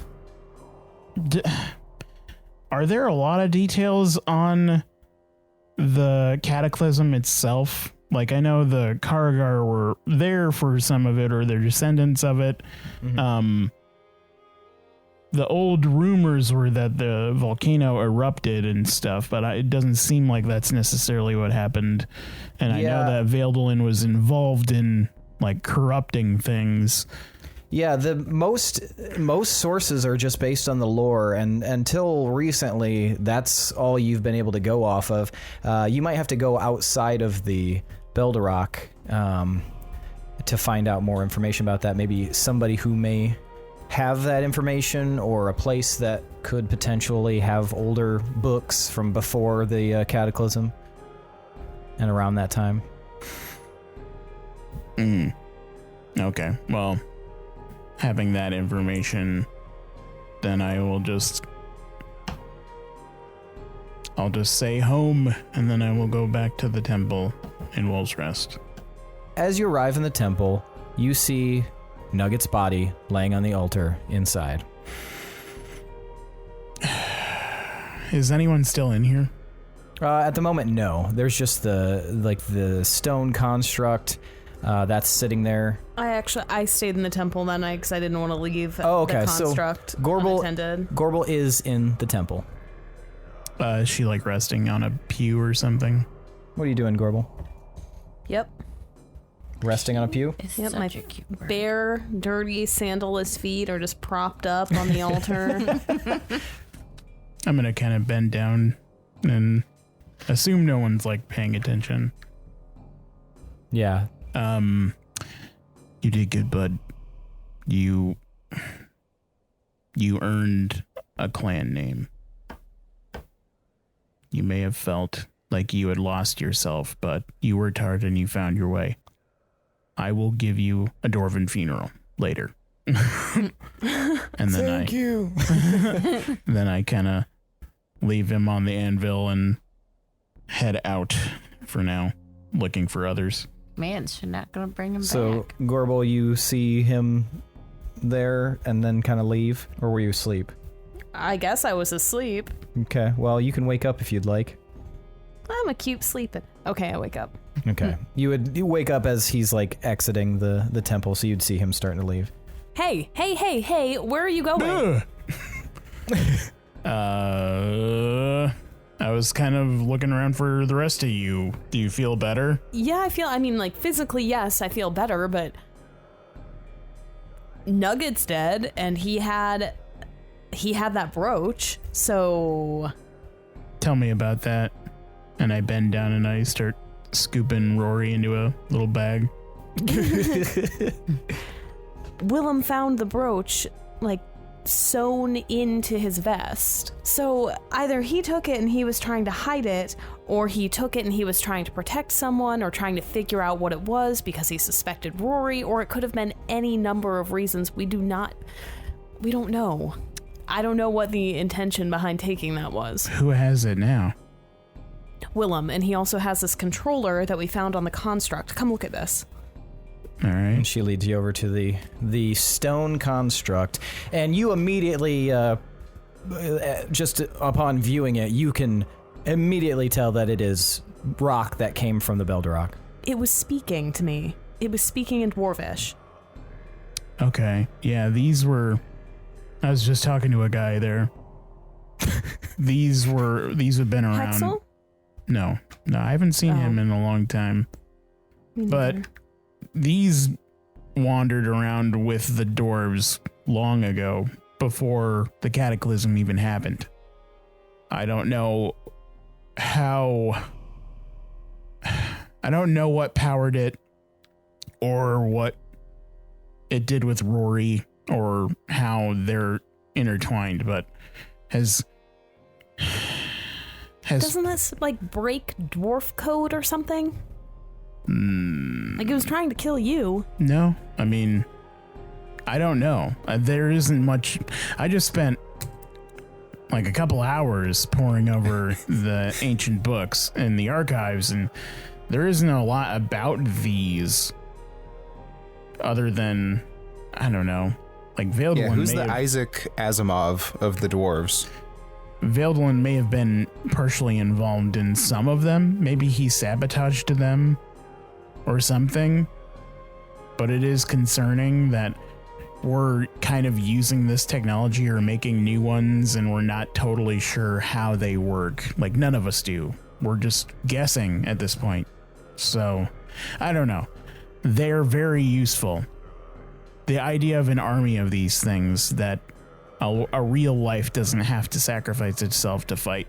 Are there a lot of details on the cataclysm itself? Like, I know the Karagar were there for some of it, or they're descendants of it. Mm-hmm. The old rumors were that the volcano erupted and stuff, but it doesn't seem like that's necessarily what happened. And I know that Valtel was involved in, like, corrupting things. Yeah, the most sources are just based on the lore, and until recently, that's all you've been able to go off of. You might have to go outside of the Belderock to find out more information about that. Maybe somebody who may have that information, or a place that could potentially have older books from before the Cataclysm and around that time. Okay, well... Having that information, then I'll just say home, and then I will go back to the temple in Wolf's Rest. As you arrive in the temple, you see Nugget's body laying on the altar inside. Is anyone still in here? At the moment, no. There's just the stone construct that's sitting there. I stayed in the temple then because I didn't want to leave the construct unattended. Gorbel is in the temple. Is she like resting on a pew or something? What are you doing, Gorbel? Yep. Resting on a pew? Yep, my bare, dirty, sandalless feet are just propped up on the altar. I'm going to kind of bend down and assume no one's like paying attention. Yeah. You did good, bud. You earned a clan name. You may have felt like you had lost yourself, but you worked hard and you found your way. I will give you a Dwarven funeral later. And then Thank you. then I kind of leave him on the anvil and head out for now, looking for others. Man, she's not gonna bring him So, back. Gorbel, you see him there and then kind of leave, or were you asleep? I guess I was asleep. Okay, well, you can wake up if you'd like. I'm a cute sleeping. Okay, I wake up. Okay. You wake up as he's like exiting the temple, so you'd see him starting to leave. Hey, where are you going? I was kind of looking around for the rest of you. Do you feel better? Yeah, like physically, yes, I feel better, but Nugget's dead, and he had that brooch, so... Tell me about that. And I bend down and I start scooping Rory into a little bag. Willem found the brooch, like, sewn into his vest. So either he took it and he was trying to hide it, or he took it and he was trying to protect someone or trying to figure out what it was because he suspected Rory, or it could have been any number of reasons. We don't know. I don't know what the intention behind taking that was. Who has it now? Willem, and he also has this controller that we found on the construct. Come look at this. All right. And she leads you over to the stone construct, and you immediately, just upon viewing it, you can immediately tell that it is rock that came from the Beldrock. It was speaking to me. It was speaking in Dwarvish. Okay. Yeah, I was just talking to a guy there. These have been around. Hexel? No, I haven't seen him in a long time. But these wandered around with the dwarves long ago, before the cataclysm even happened. I don't know what powered it, or what it did with Rory, or how they're intertwined, but Doesn't this, like, break dwarf code or something? Like, it was trying to kill you. No, I mean, I don't know. There isn't much. I just spent like a couple hours poring over the ancient books in the archives, and there isn't a lot about these other than, I don't know, like Veiled One. Who's the Isaac Asimov of the dwarves? Veiled One may have been partially involved in some of them. Maybe he sabotaged them or something. But it is concerning that we're kind of using this technology or making new ones, and we're not totally sure how they work. Like, none of us do. We're just guessing at this point. So, I don't know. They're very useful. The idea of an army of these things that a real life doesn't have to sacrifice itself to fight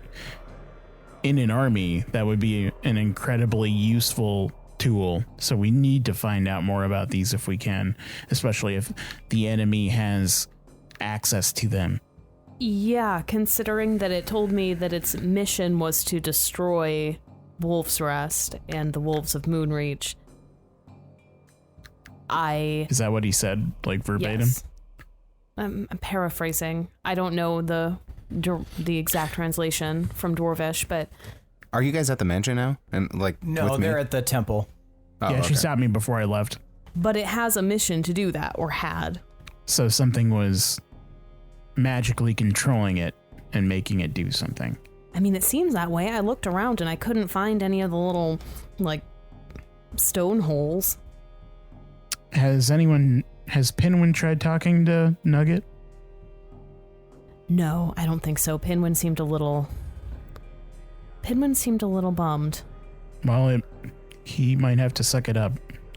in an army, that would be an incredibly useful tool. So we need to find out more about these if we can, especially if the enemy has access to them. Yeah, considering that it told me that its mission was to destroy Wolf's Rest and the Wolves of Moonreach. Is that what he said, like verbatim? Yes. I'm paraphrasing. I don't know the exact translation from Dwarvish, but... Are you guys at the mansion now? And like, no, they're at the temple. Oh, yeah, okay. She stopped me before I left. But it has a mission to do that, or had. So something was magically controlling it and making it do something. I mean, it seems that way. I looked around and I couldn't find any of the little, like, stone holes. Has Pinwin tried talking to Nugget? No, I don't think so. Pinwin seemed a little bummed. Well, he might have to suck it up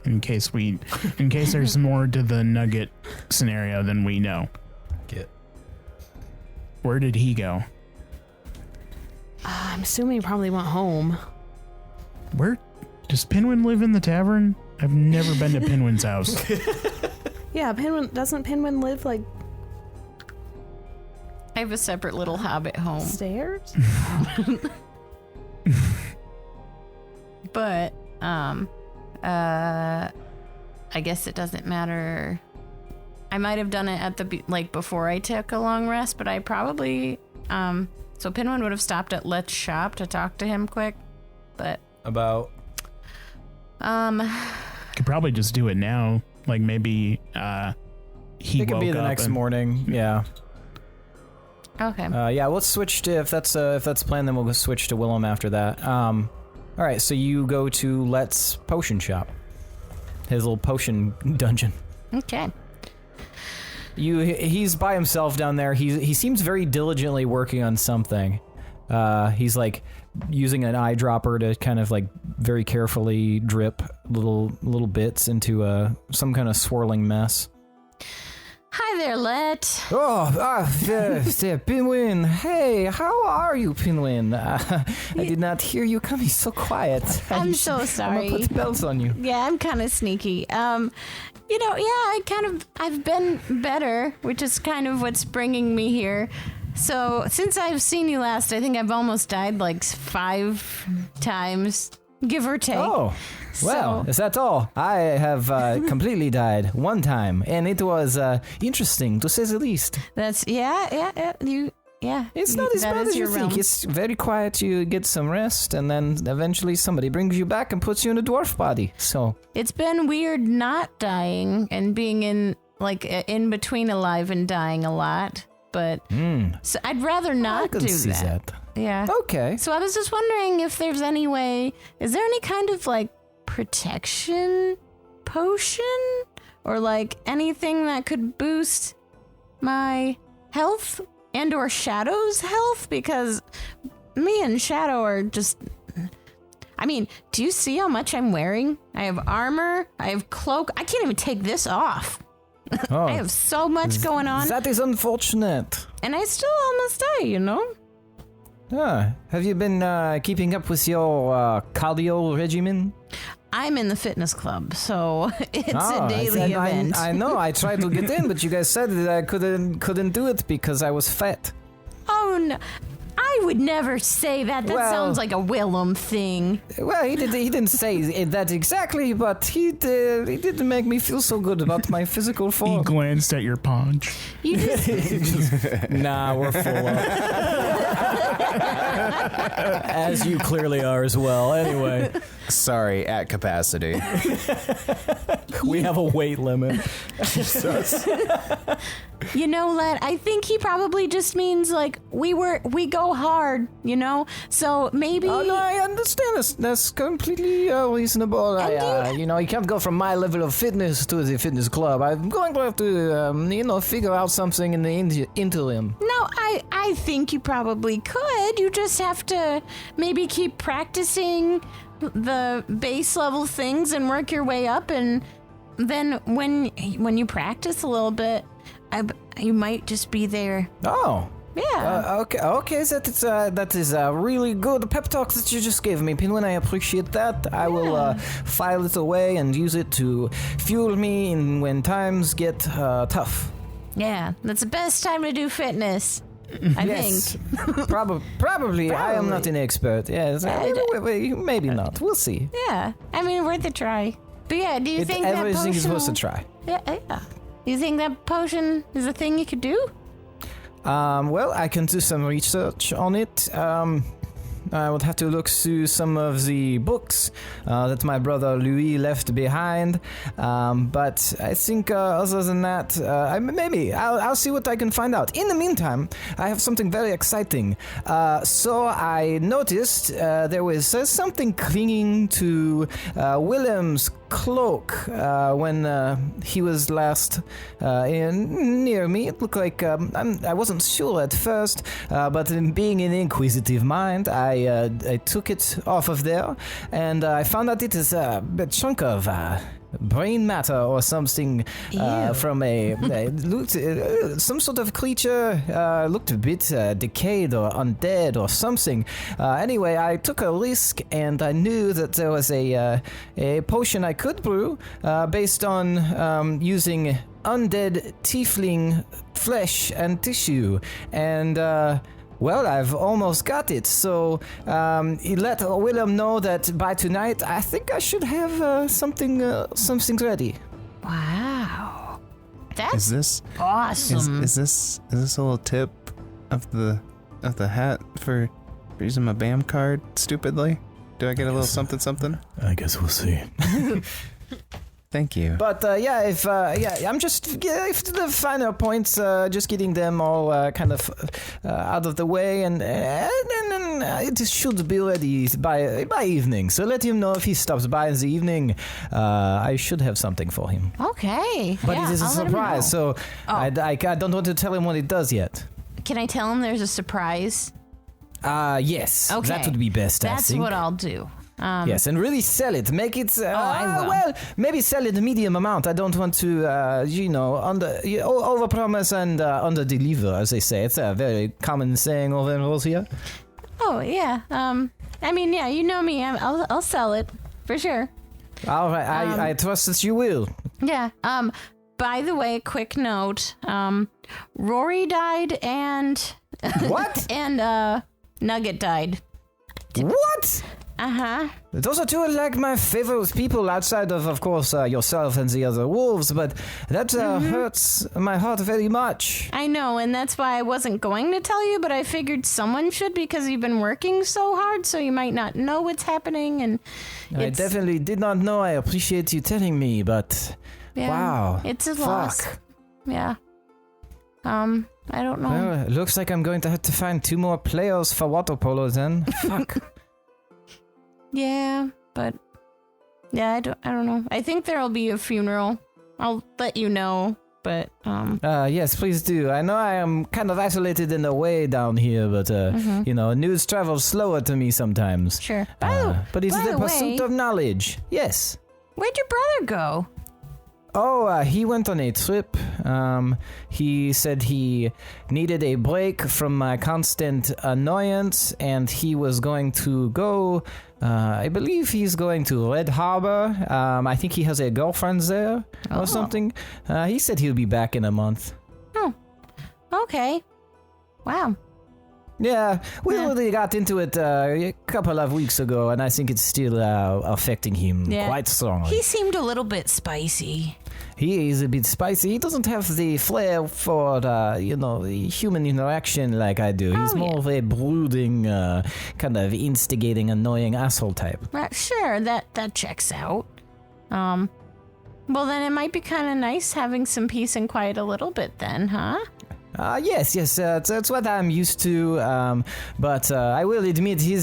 in case there's more to the Nugget scenario than we know. Where did he go? I'm assuming he probably went home. Where does Pinwin live? In the tavern? I've never been to Pinwin's house. Yeah, doesn't Pinwin live, like... I have a separate little hobbit home. Stairs? But, I guess it doesn't matter. I might have done it at the before I took a long rest, but I probably so Pinwin would have stopped at Let's Shop to talk to him quick, but About? Could probably just do it now. Like maybe he It could be the next morning. Yeah. okay. Yeah. Let's switch to if that's the plan. Then we'll switch to Willem after that. All right. So you go to Let's Potion Shop, his little potion dungeon. Okay. He's by himself down there. He seems very diligently working on something. He's like using an eyedropper to kind of like very carefully drip little bits into some kind of swirling mess. Hi there, Let. Pinwin. Hey, how are you, Pinwin? I did not hear you coming so quiet. I'm so sorry. I'm gonna put bells on you. Yeah, I'm kind of sneaky. I've been better, which is kind of what's bringing me here. So, since I've seen you last, I think I've almost died like 5 times, give or take. Oh, well, is that all? I have completely died 1 time, and it was interesting, to say the least. That's, It's not as bad as you think. It's very quiet. You get some rest, and then eventually somebody brings you back and puts you in a dwarf body. So it's been weird not dying and being in between alive and dying a lot. But so I'd rather not do that. Yeah. Okay. So I was just wondering if there's any way. Is there any kind of like protection potion or like anything that could boost my health and or Shadow's health? Because me and Shadow are just. I mean, do you see how much I'm wearing? I have armor. I have cloak. I can't even take this off. Oh, I have so much going on. That is unfortunate. And I still almost die, you know? Have you been keeping up with your cardio regimen? I'm in the fitness club, so it's a daily event. I know. I tried to get in, but you guys said that I couldn't do it because I was fat. Oh, no. I would never say that. That sounds like a Willem thing. Well, he didn't say that exactly, but he didn't make me feel so good about my physical form. He glanced at your paunch. You just... Nah, we're full up. As you clearly are as well. Anyway. Sorry, at capacity. We have a weight limit. You know, Lad, I think he probably just means like we go hard, you know? So maybe Oh no, I understand. That's completely reasonable. You can't go from my level of fitness to the fitness club. I'm going to have to figure out something in the interim. No, I think you probably could. You just have to maybe keep practicing the base level things and work your way up, and then when you practice a little bit, you might just be there. Oh. Yeah. Okay. That is a really good pep talk that you just gave me, Pinwin. I appreciate that. I will file it away and use it to fuel me when times get tough. Yeah, that's the best time to do fitness. I think. Probably. I am not an expert. Yes. Maybe not. We'll see. Yeah. I mean, worth a try. But yeah, do you think that potion... Everything is worth a try. Yeah. You think that potion is a thing you could do? Well, I can do some research on it. I would have to look through some of the books that my brother Louis left behind. But I think other than that, I'll see what I can find out. In the meantime, I have something very exciting. So I noticed there was something clinging to Willem's cloak when he was last near me. It looked like I wasn't sure at first, but in being an inquisitive mind, I took it off of there, and I found out it is a chunk of brain matter or something from some sort of creature. Looked a bit decayed or undead or something. Anyway, I took a risk, and I knew that there was a potion I could brew based on using undead tiefling flesh and tissue, and well, I've almost got it, so let Willem know that by tonight I think I should have something ready. Wow. That's Is this awesome. is this a little tip of the hat for using my BAM card stupidly? Do I get a little something? I guess we'll see. Thank you. But I'm just if the finer points, just getting them all kind of out of the way, and it should be ready by evening. So let him know if he stops by in the evening. I should have something for him. Okay. But yeah, it is a I'll let him surprise, know. so I don't want to tell him what it does yet. Can I tell him there's a surprise? Yes. Okay. That would be best, I That's think. what I'll do. Yes, and really sell it. Make it. I will. Well, maybe sell it a medium amount. I don't want to, overpromise and underdeliver, as they say. It's a very common saying over in Rosia. Oh, yeah. I mean, yeah, you know me. I'll sell it for sure. All right, I trust that you will. Yeah. By the way, quick note. Rory died and What? and Nugget died. What? Uh-huh. Those are two like my favorite people outside of course, yourself and the other wolves, but that hurts my heart very much. I know, and that's why I wasn't going to tell you, but I figured someone should because you've been working so hard, so you might not know what's happening, and I definitely did not know. I appreciate you telling me, but yeah, wow. it's a Fuck. loss. Yeah. I don't know. Well, it looks like I'm going to have to find 2 more players for water polo then. Fuck. Yeah, but yeah, I don't know. I think there'll be a funeral. I'll let you know, but Yes, please do. I know I am kind of isolated in a way down here, but news travels slower to me sometimes. sure. But it's by the the pursuit way- of knowledge. Yes. Where'd your brother go? Oh, he went on a trip. He said he needed a break from my constant annoyance, and he was going to go. I believe he's going to Red Harbor. I think he has a girlfriend there or something. He said he'll be back in a month. Okay. Wow. Yeah, we already got into it a couple of weeks ago, and I think it's still affecting him quite strongly. He seemed a little bit spicy. He is a bit spicy. He doesn't have the flair for, the human interaction like I do. He's more of a brooding, kind of instigating, annoying asshole type. Sure, that checks out. Well, then it might be kind of nice having some peace and quiet a little bit then, huh? Yes, that's what I'm used to, but I will admit you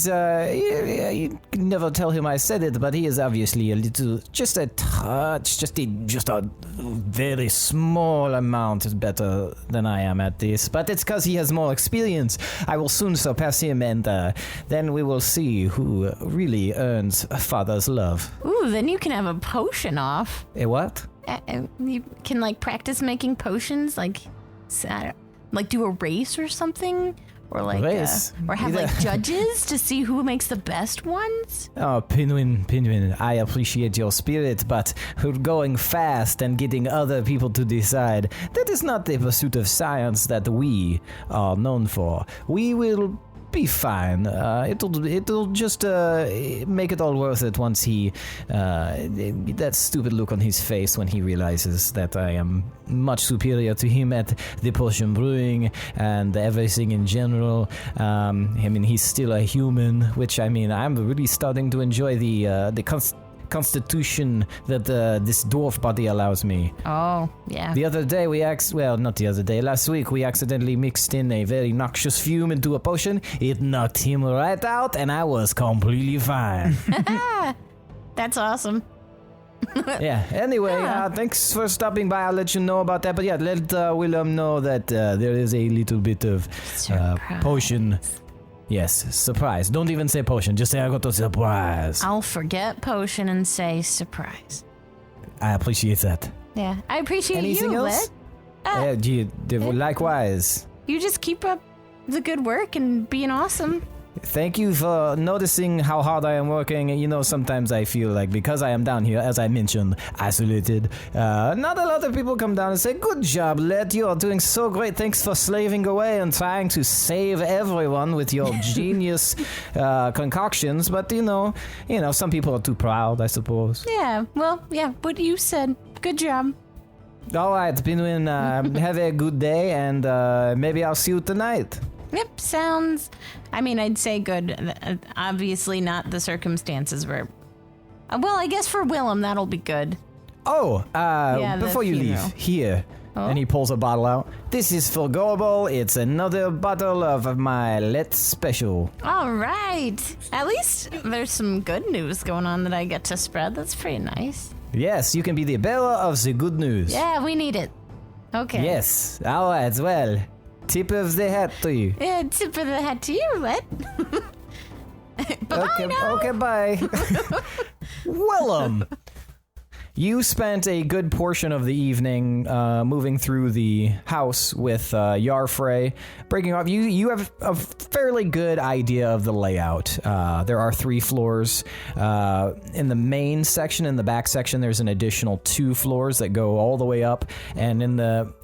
can never tell him I said it, but he is obviously just a touch, just a very small amount better than I am at this, but it's because he has more experience. I will soon surpass him, and then we will see who really earns father's love. Ooh, then you can have a potion off. A what? You can, practice making potions, do a race or something? Or Race? Or have judges to see who makes the best ones? Oh, Pinwin, I appreciate your spirit, but going fast and getting other people to decide, that is not the pursuit of science that we are known for. We will be fine. It'll just make it all worth it once that stupid look on his face when he realizes that I am much superior to him at the potion brewing and everything in general. He's still a human, which I'm really starting to enjoy the constitution that this dwarf body allows me. Oh, yeah. The other day last week we accidentally mixed in a very noxious fume into a potion. It knocked him right out and I was completely fine. That's awesome. Yeah, anyway, thanks for stopping by. I'll let you know about that. But yeah, let Willem know that there is a little bit of potion. Yes, surprise. Don't even say potion. Just say I got a surprise. I'll forget potion and say surprise. I appreciate that. Yeah, I appreciate Anything you, else? Lit. Likewise. You just keep up the good work and being awesome. Thank you for noticing how hard I am working. Sometimes I feel like because I am down here, as I mentioned, isolated, not a lot of people come down and say, good job, Let, you are doing so great. Thanks for slaving away and trying to save everyone with your genius concoctions. But, some people are too proud, I suppose. Yeah, well, yeah, what you said. Good job. All right, Pinwin, have a good day, and maybe I'll see you tonight. Yep, sounds... I mean, I'd say good. Obviously not the circumstances where... well, I guess for Willem, that'll be good. Oh, Yeah, the before you funeral. leave, here. Oh? And he pulls a bottle out. This is for Gorbel. It's another bottle of my Let's Special. All right. At least there's some good news going on that I get to spread. That's pretty nice. Yes, you can be the bearer of the good news. Yeah, we need it. Okay. Yes, all right, well, tip of the hat to you. Yeah, tip of the hat to you, what? Bye-bye Okay, now. okay, bye. Willem, you spent a good portion of the evening moving through the house with Yarfrey, breaking off. You have a fairly good idea of the layout. There are 3 floors. In the main section, in the back section, there's an additional 2 floors that go all the way up. And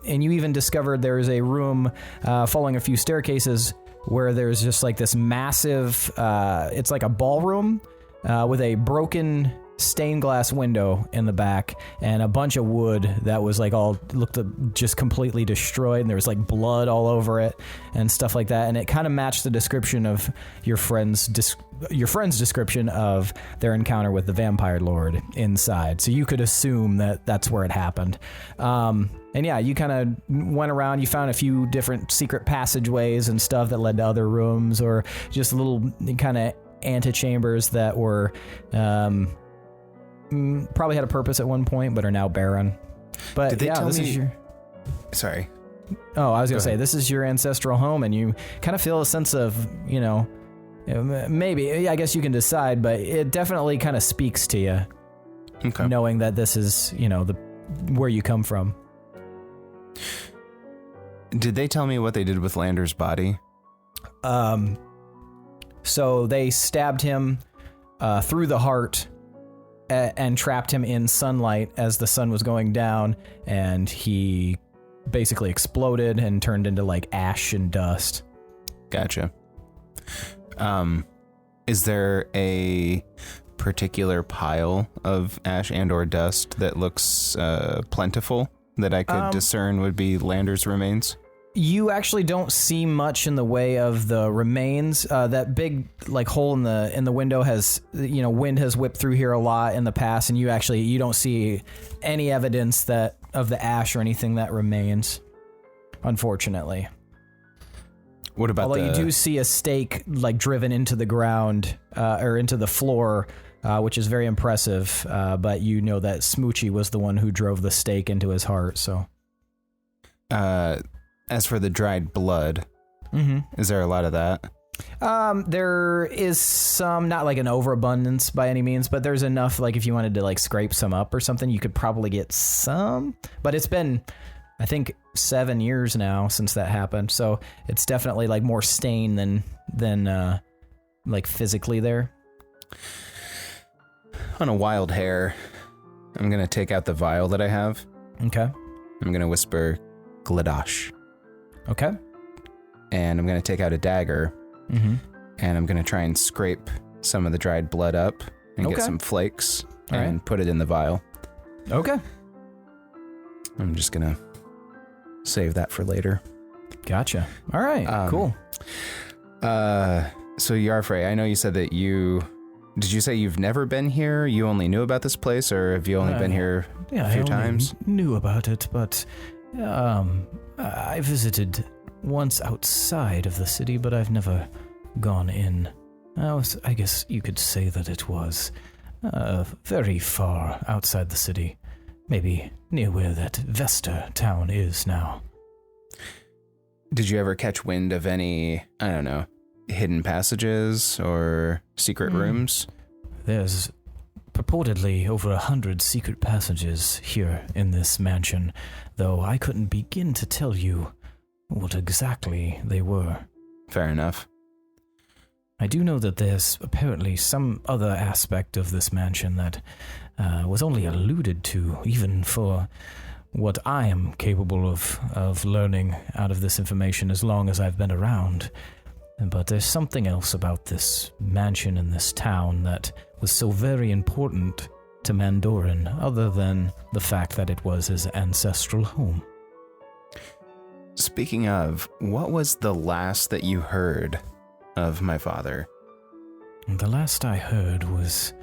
you even discovered there's a room following a few staircases where there's just like this massive, it's like a ballroom with a broken stained glass window in the back and a bunch of wood that was like all looked just completely destroyed, and there was like blood all over it and stuff like that. And it kind of matched the description of your friend's description of their encounter with the vampire lord inside. So you could assume that that's where it happened. And yeah, you kind of went around, you found a few different secret passageways and stuff that led to other rooms, or just little kind of antechambers that were probably had a purpose at one point but are now barren. But Did they tell this me- is your... Sorry. Oh, I was going to Go say, ahead. this is your ancestral home, and you kind of feel a sense of, maybe, I guess you can decide, but it definitely kind of speaks to you, Okay. knowing that this is, where you come from. Did they tell me what they did with Lander's body? So they stabbed him through the heart and trapped him in sunlight as the sun was going down, and he basically exploded and turned into like ash and dust. Gotcha. Is there a particular pile of ash and or dust that looks plentiful that I could discern would be Lander's remains? You actually don't see much in the way of the remains. That big like hole in the window has, wind has whipped through here a lot in the past, and you don't see any evidence of the ash or anything that remains, unfortunately. What about Although you do see a stake like driven into the ground or into the floor, which is very impressive. But you know that Smoochie was the one who drove the stake into his heart. So, as for the dried blood, is there a lot of that? There is some, not like an overabundance by any means, but there's enough. Like if you wanted to like scrape some up or something, you could probably get some. But it's been, I think, 7 years now since that happened, so it's definitely like more stain than like physically there. On a wild hair, I'm gonna take out the vial that I have. Okay. I'm gonna whisper Gladosh. Okay. And I'm gonna take out a dagger, and I'm gonna try and scrape some of the dried blood up and get some flakes and put it in the vial. Okay. I'm just gonna save that for later. Gotcha. All right. Cool. So Yarfrey, I know you said that did you say you've never been here? You only knew about this place, or have you only been here a few times? I knew about it, but I visited once outside of the city, but I've never gone in. I guess you could say that it was very far outside the city, maybe near where that Vesta town is now. Did you ever catch wind of any, I don't know, hidden passages or secret rooms? There's purportedly over 100 secret passages here in this mansion, though I couldn't begin to tell you what exactly they were. Fair enough. I do know that there's apparently some other aspect of this mansion that was only alluded to, even for what I am capable of learning out of this information as long as I've been around. But there's something else about this mansion and this town that was so very important to Mandoran, other than the fact that it was his ancestral home. Speaking of, what was the last that you heard of my father? The last I heard was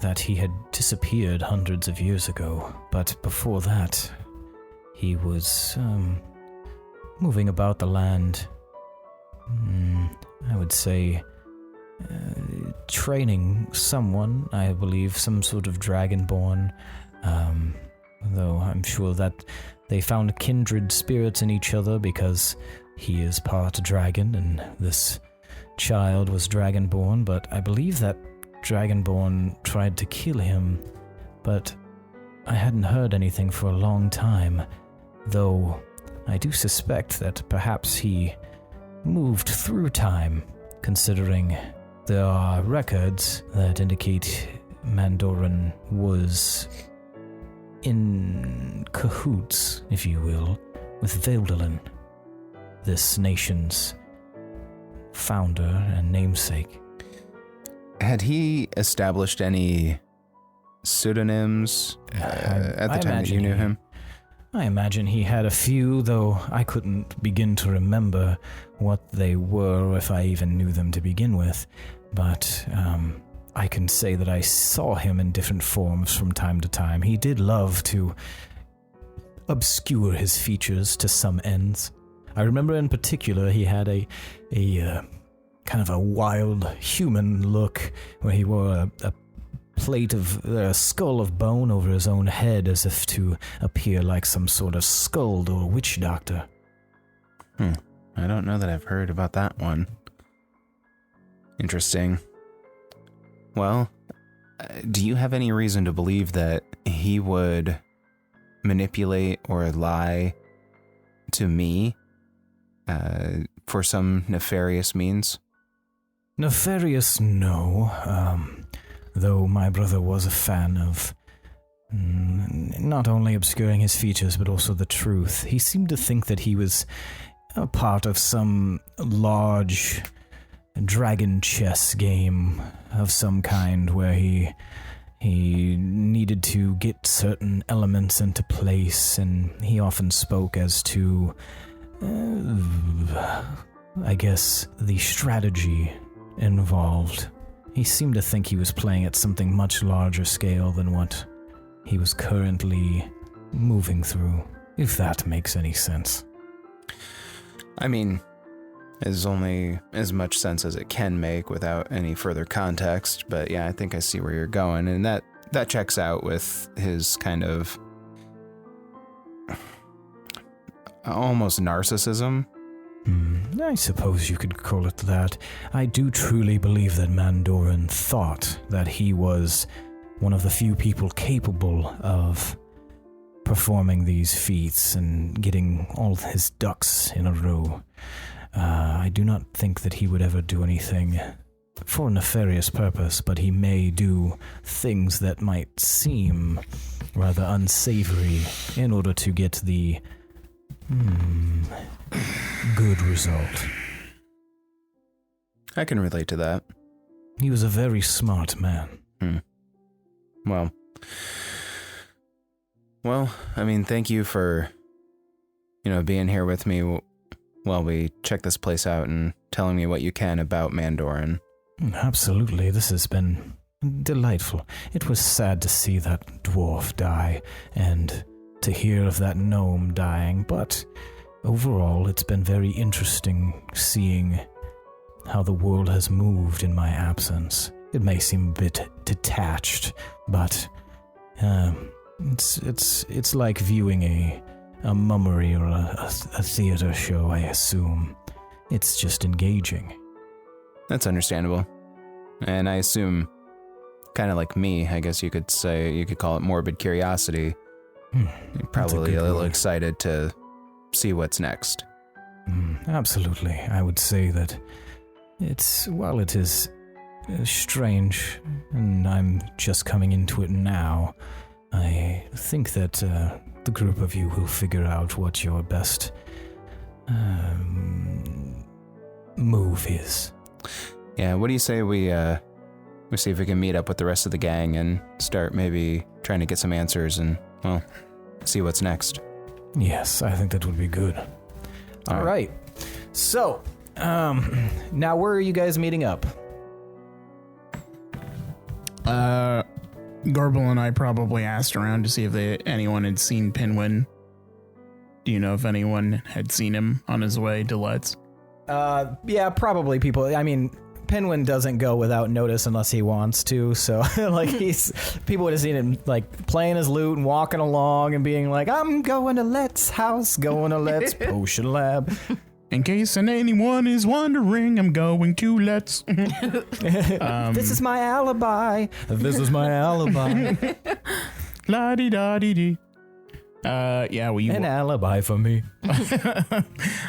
that he had disappeared hundreds of years ago, but before that, he was moving about the land. I would say training someone, I believe, some sort of dragonborn, though I'm sure that they found kindred spirits in each other because he is part dragon and this child was dragonborn, but I believe that dragonborn tried to kill him, but I hadn't heard anything for a long time, though I do suspect that perhaps he moved through time, considering there are records that indicate Mandoran was in cahoots, if you will, with Valtel, this nation's founder and namesake. Had he established any pseudonyms at the time that you knew him? I imagine he had a few, though I couldn't begin to remember what they were or if I even knew them to begin with. But I can say that I saw him in different forms from time to time. He did love to obscure his features to some ends. I remember in particular he had a kind of a wild human look where he wore a plate of a skull of bone over his own head as if to appear like some sort of skald or witch doctor. I don't know that I've heard about that one. Interesting. Well, do you have any reason to believe that he would manipulate or lie to me for some nefarious means? Nefarious, no. Though my brother was a fan of not only obscuring his features, but also the truth. He seemed to think that he was a part of some large dragon chess game of some kind where he needed to get certain elements into place, and he often spoke as to, I guess, the strategy involved. He seemed to think he was playing at something much larger scale than what he was currently moving through, if that makes any sense. I mean, it's only as much sense as it can make without any further context, but yeah, I think I see where you're going, and that checks out with his kind of almost narcissism. I suppose you could call it that. I do truly believe that Mandoran thought that he was one of the few people capable of performing these feats and getting all his ducks in a row. I do not think that he would ever do anything for a nefarious purpose, but he may do things that might seem rather unsavory in order to get the good result. I can relate to that. He was a very smart man. Well, I mean, thank you for, being here with me while we check this place out and telling me what you can about Mandoran. Absolutely, this has been delightful. It was sad to see that dwarf die and to hear of that gnome dying, but overall it's been very interesting seeing how the world has moved in my absence. It may seem a bit detached, but it's like viewing a mummery or a theater show, I assume. It's just engaging. That's understandable. And I assume, kind of like me, I guess you could call it morbid curiosity. You're probably a little excited to see what's next. Absolutely. I would say that while it is strange, and I'm just coming into it now, I think that the group of you will figure out what your best move is. Yeah, what do you say we we see if we can meet up with the rest of the gang and start maybe trying to get some answers and, well, see what's next. Yes, I think that would be good. All right. So, now where are you guys meeting up? Gorbel and I probably asked around to see if anyone had seen Pinwin. Do you know if anyone had seen him on his way to Let's? Yeah, probably people. I mean, Pinwin doesn't go without notice unless he wants to. So, like, people would have seen him, like, playing his lute and walking along and being like, I'm going to Let's house, going to Let's potion lab. In case anyone is wondering, I'm going to Let's. This is my alibi. This is my alibi. La-di-da-di-di. Yeah, well, An alibi for me.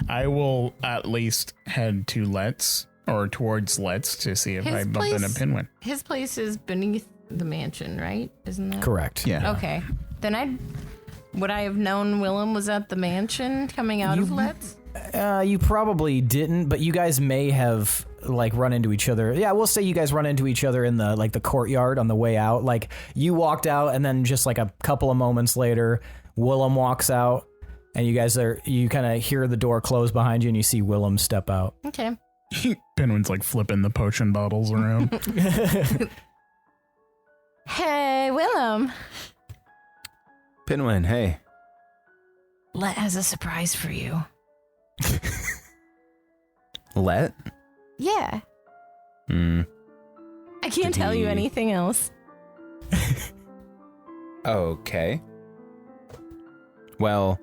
I will at least head to Let's, or towards Let's, to see if I bump into Pinwin. His place is beneath the mansion, right? Isn't that Correct. Yeah. Okay. Then would I have known Willem was at the mansion coming out of Let's? You probably didn't, but you guys may have like run into each other. Yeah, we'll say you guys run into each other in the courtyard on the way out. Like you walked out, and then just like a couple of moments later, Willem walks out, and you kind of hear the door close behind you, and you see Willem step out. Okay. Pinwin's like flipping the potion bottles around. Hey, Willem. Pinwin, hey. Let has a surprise for you. Let? Yeah. Hmm. I can't tell you anything else. Okay. Well,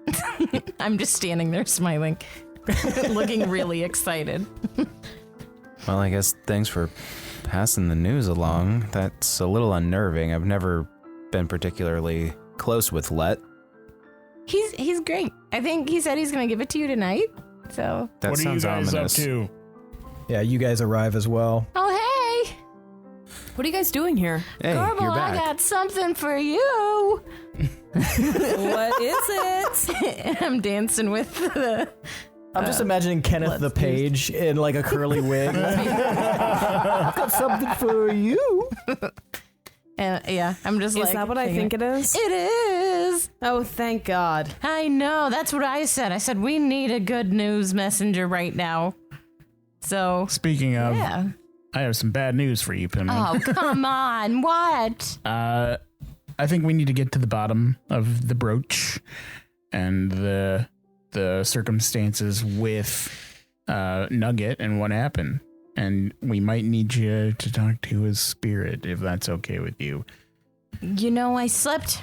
I'm just standing there smiling, looking really excited. well, I guess thanks for passing the news along. That's a little unnerving. I've never been particularly close with Let. He's great. I think he said he's going to give it to you tonight. So That what are you sounds guys ominous. up to? Yeah, you guys arrive as well. Oh, hey, What are you guys doing here? Hey, Gorbel, you're I back. got something for you. What is it? I'm dancing with the... I'm just imagining Kenneth the Page in like a curly wig. I've got something for you. And yeah, I'm just like... Is that what I think it is? It is. Oh, thank God. I know. That's what I said. I said, we need a good news messenger right now. So, Speaking of, yeah. I have some bad news for you, Pinwin. Oh, come on. What? I think we need to get to the bottom of the brooch and the circumstances with Nugget and what happened. And we might need you to talk to his spirit, if that's okay with you. You know, I slept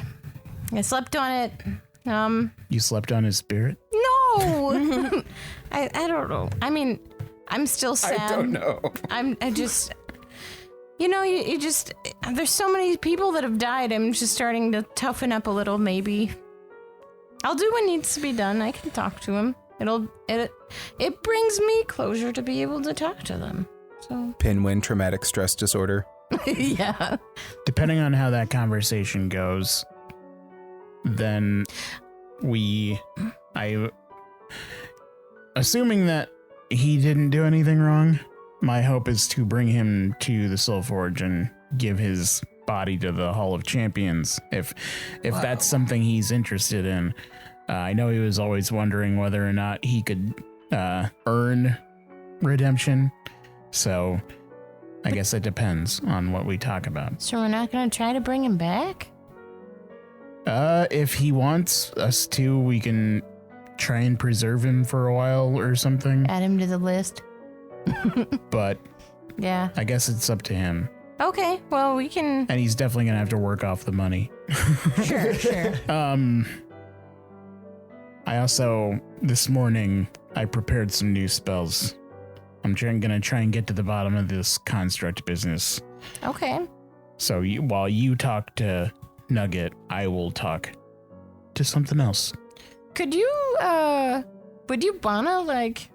on it. You slept on his spirit? No. I don't know. I mean, I'm still sad. I don't know. I just, you know, you just, there's so many people that have died. I'm just starting to toughen up a little, maybe. I'll do what needs to be done. I can talk to him. It brings me closure to be able to talk to them. So Pinwin traumatic stress disorder. yeah. Depending on how that conversation goes, then assuming that he didn't do anything wrong, my hope is to bring him to the Soul Forge and give his body to the Hall of Champions, if that's something he's interested in. I know he was always wondering whether or not he could earn redemption, so I guess it depends on what we talk about. So we're not going to try to bring him back? If he wants us to, we can try and preserve him for a while or something, Add him to the list. but Yeah. I guess it's up to him. Okay, well, we can... And he's definitely gonna have to work off the money. Sure. I also, this morning, I prepared some new spells. I'm gonna try and get to the bottom of this construct business. Okay. So while you talk to Nugget, I will talk to something else. Could you, would you wanna, like,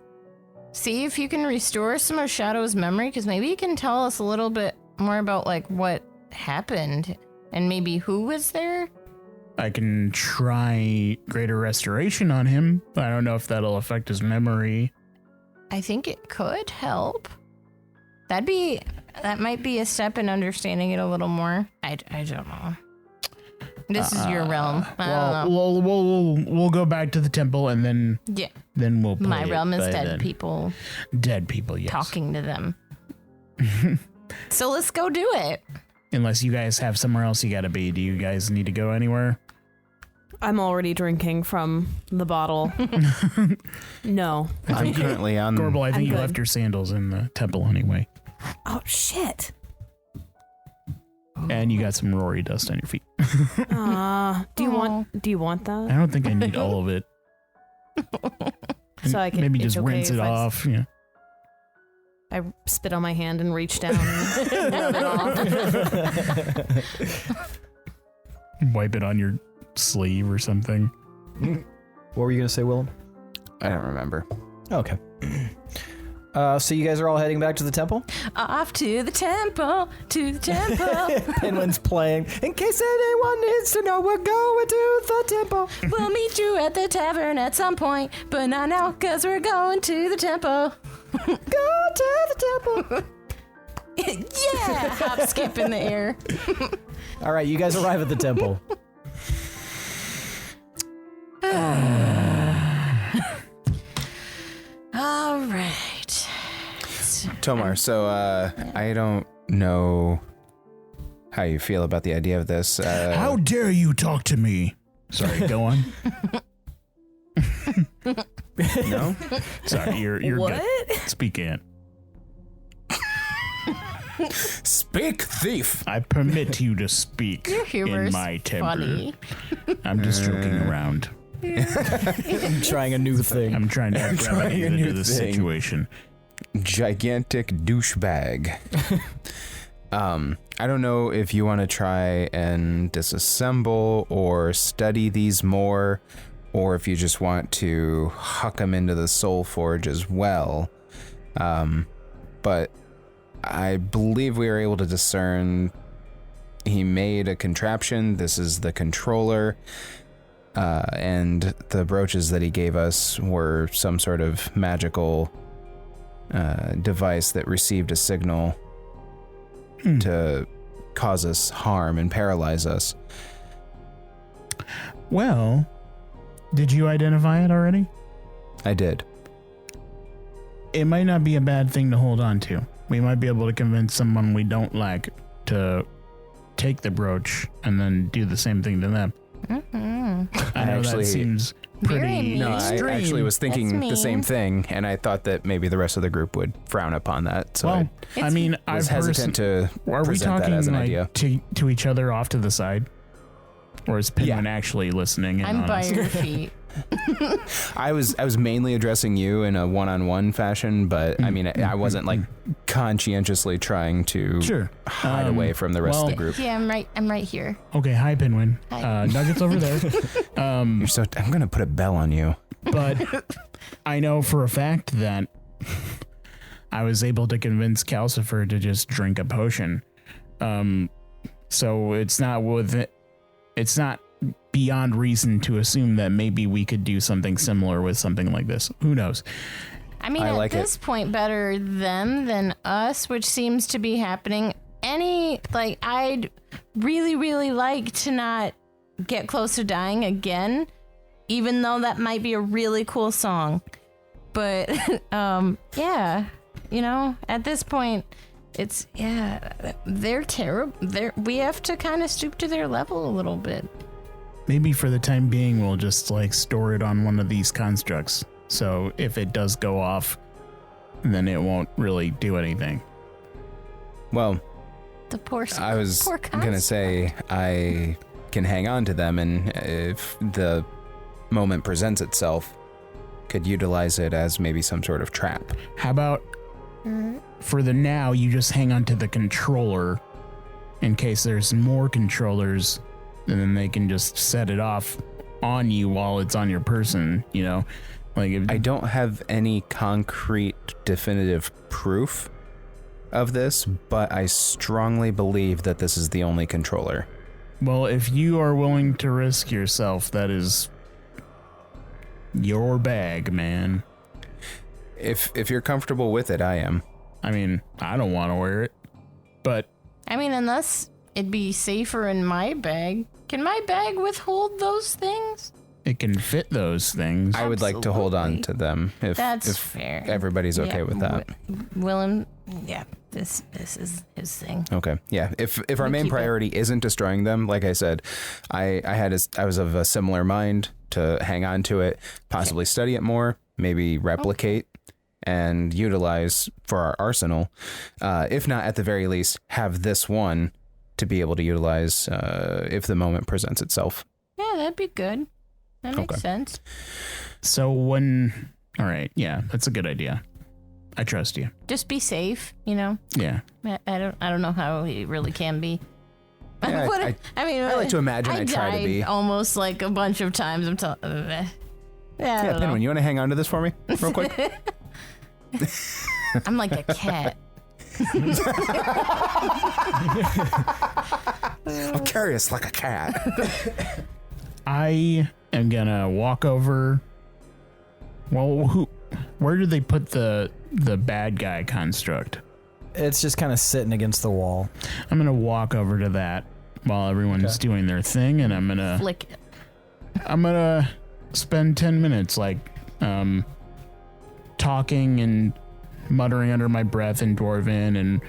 see if you can restore some of Shadow's memory? Because maybe you can tell us a little bit more about, like, what happened and maybe who was there? I can try greater restoration on him. I don't know if that'll affect his memory. I think it could help. That'd be, that might be a step in understanding it a little more. I don't know. This is your realm. I don't know. We'll go back to the temple and then we'll play My realm is by dead then. people. Dead people, yes. Talking to them. So let's go do it. Unless you guys have somewhere else you gotta be. Do you guys need to go anywhere? I'm already drinking from the bottle. No. I'm currently on. Gorbel, I think you good. left your sandals in the temple anyway. Oh, shit. And you got some Rory dust on your feet. Do you want I that? don't think I need all of it. So I can Maybe it's just okay rinse it if off. Yeah. I spit on my hand and reach down and rub it off. Wipe it on your sleeve or something. What were you gonna say, Willem? I don't remember. Okay. So you guys are all heading back to the temple? Off to the temple, to the temple. Pinwin's playing. In case anyone needs to know, we're going to the temple. We'll meet you at the tavern at some point, but not now, cause we're going to the temple. Go to the temple. Yeah! Hop, skip in the air. All right, you guys arrive at the temple. All right. Tomar, so I don't know how you feel about the idea of this. How dare you talk to me? Sorry, go on. No? Sorry, you're What? good. Speak in. Speak, thief! I permit you to speak Your humor's in my temper. funny. I'm just joking around. I'm trying a new thing. I'm trying to add gravity a new into this thing. situation. Gigantic douchebag. I don't know if you want to try and disassemble or study these more, or if you just want to huck them into the Soul Forge as well. But I believe we were able to discern he made a contraption. This is the controller. And the brooches that he gave us were some sort of magical device that received a signal to cause us harm and paralyze us. Well, did you identify it already? I did. It might not be a bad thing to hold on to. We might be able to convince someone we don't like to take the brooch and then do the same thing to them. Mm-hmm. I know that seems Very pretty mean. No, I extreme. actually was thinking That's the same mean. thing, and I thought that maybe the rest of the group would frown upon that. So Well, I mean, I was hesitant to Are we present talking that as an like idea. to each other off to the side, or is Pinwin actually listening? In I'm on by us? your feet. I was mainly addressing you in a one-on-one fashion, but I mean, I wasn't like conscientiously trying to Sure. hide away from the rest of the group. Yeah, I'm right here. Okay, hi Pinwin. Hi. Nuggets over there. I'm gonna put a bell on you. But I know for a fact that I was able to convince Calcifer to just drink a potion. So it's not beyond reason to assume that maybe we could do something similar with something like this. Who knows? I mean, I at like this point, better them than us, which seems to be happening. I'd really, really like to not get close to dying again, even though that might be a really cool song. But, yeah, at this point, they're terrible. We have to kind of stoop to their level a little bit. Maybe for the time being, we'll just store it on one of these constructs. So if it does go off, then it won't really do anything. Well, The poor I was poor gonna say I can hang on to them, and if the moment presents itself, could utilize it as maybe some sort of trap. How about for the now, you just hang on to the controller in case there's more controllers, and then they can just set it off on you while it's on your person, I don't have any concrete definitive proof of this, but I strongly believe that this is the only controller. Well, if you are willing to risk yourself, that is your bag, man. If you're comfortable with it, I am. I mean, I don't want to wear it. But I mean, unless it'd be safer in my bag. Can my bag withhold those things? it can fit those things. I would like to hold on to them if That's fair. everybody's okay with that. Willem, yeah, this is his thing. Okay. Yeah. If our main priority isn't destroying them, like I said, I was of a similar mind to hang on to it, possibly study it more, maybe replicate and utilize for our arsenal. If not, at the very least, have this one to be able to utilize if the moment presents itself. Yeah, that'd be good. That makes sense. So all right, yeah, that's a good idea. I trust you. Just be safe, you know? Yeah. I don't know how he really can be. Yeah, I like to imagine I try to be. Almost like a bunch of times. I'm telling. Yeah, Pinwin, you want to hang on to this for me real quick? I'm like a cat. I'm curious like a cat. I am gonna walk over. Well, where did they put the bad guy construct? It's just kind of sitting against the wall. I'm gonna walk over to that while everyone's doing their thing, and I'm gonna flick it. I'm gonna spend 10 minutes talking and muttering under my breath in Dwarven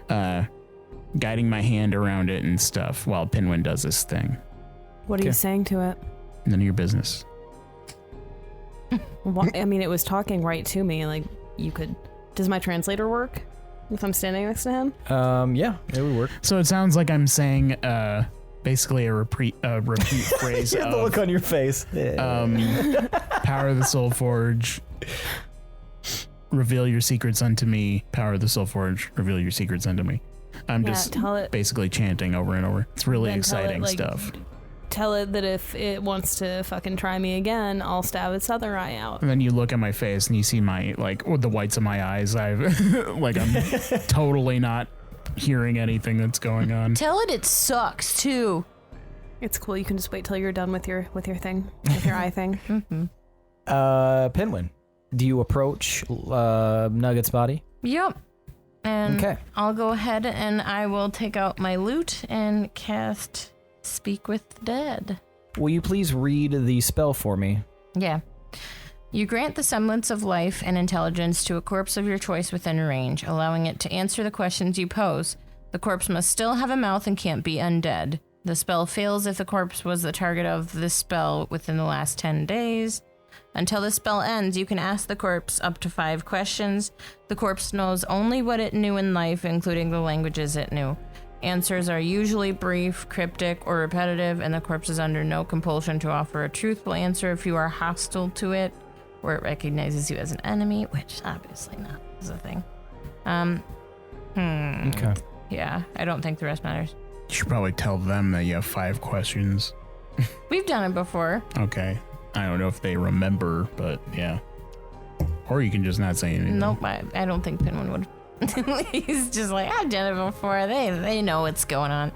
and guiding my hand around it and stuff while Pinwin does this thing. What are you saying to it? None of your business. I mean, it was talking right to me. Like, you could... Does my translator work if I'm standing next to him? Yeah, it would work. So it sounds like I'm saying basically a repeat phrase The look on your face. Power of the Soul Forge. Reveal your secrets unto me. Power of the Soul Forge. Reveal your secrets unto me. I'm just basically chanting over and over. It's really exciting stuff. Tell it that if it wants to fucking try me again, I'll stab its other eye out. And then you look at my face and you see my, the whites of my eyes. I'm totally not hearing anything that's going on. Tell it sucks too. It's cool. You can just wait till you're done with your thing, with your eye thing. Mm-hmm. Pinwin, do you approach Nugget's body? Yep. And I'll go ahead and I will take out my lute and cast Speak with the Dead. Will you please read the spell for me? Yeah. You grant the semblance of life and intelligence to a corpse of your choice within range, allowing it to answer the questions you pose. The corpse must still have a mouth and can't be undead. The spell fails if the corpse was the target of this spell within the last 10 days. Until the spell ends, you can ask the corpse up to 5 questions. The corpse knows only what it knew in life, including the languages it knew. Answers are usually brief, cryptic, or repetitive, and the corpse is under no compulsion to offer a truthful answer if you are hostile to it, or it recognizes you as an enemy, which obviously not is a thing. Okay. Yeah, I don't think the rest matters. You should probably tell them that you have 5 questions. We've done it before. Okay. I don't know if they remember, but yeah. Or you can just not say anything. Nope, I don't think Pinwin would. He's just like, I've done it before. They know what's going on.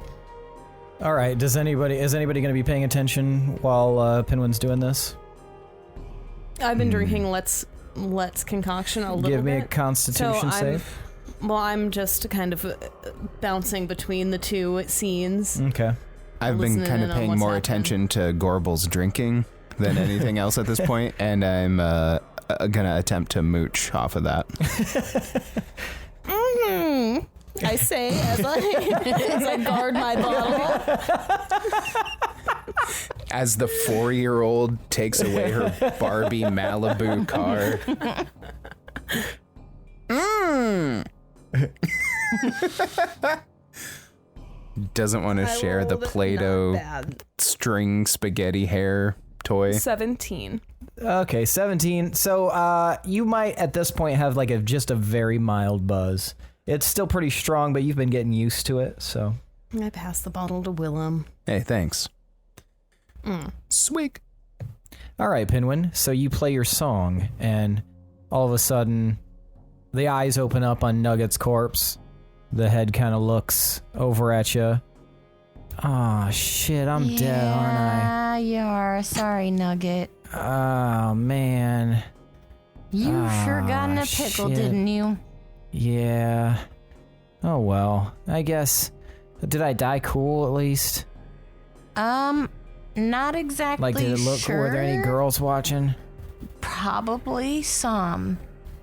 All right. Is anybody going to be paying attention while Pinwin's doing this? I've been drinking Let's concoction a little bit. Give me a Constitution save. I'm just kind of bouncing between the two scenes. Okay. I've been kind of paying more attention to Gorbel's drinking than anything else at this point, and I'm gonna attempt to mooch off of that. I say as I guard my bottle. As the 4-year-old takes away her Barbie Malibu car. Doesn't want to share the Play-Doh string spaghetti hair toy. 17. Okay, 17. So you might at this point have just a very mild buzz. It's still pretty strong, but you've been getting used to it, so. I pass the bottle to Willem. Hey, thanks. Sweet. All right, Pinwin. So you play your song, and all of a sudden, the eyes open up on Nugget's corpse. The head kind of looks over at you. Oh, shit, I'm dead, aren't I? Yeah, you are. Sorry, Nugget. Oh, man. You sure got in a pickle, shit. didn't you? Yeah. Oh, well. I guess... Did I die cool, at least? Not exactly Like, did it look cool? Were there any girls watching? Probably some.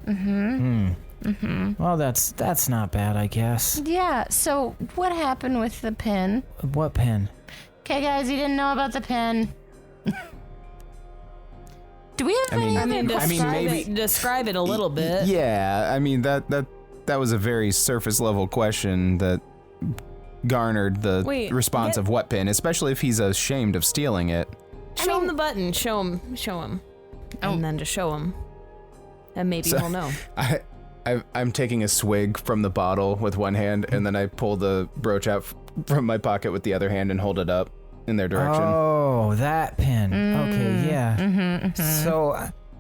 Well, that's not bad, I guess. Yeah, so what happened with the pin? What pin? Okay, guys, you didn't know about the pin. Do we have any other questions? Describe it a little bit. Yeah, I mean, that was a very surface level question that garnered the response of what pin, especially if he's ashamed of stealing it. Show him the button. Show him. And then just show him. And maybe he'll know. I'm taking a swig from the bottle with one hand, and then I pull the brooch out from my pocket with the other hand and hold it up in their direction. Oh, that pin. Okay, yeah.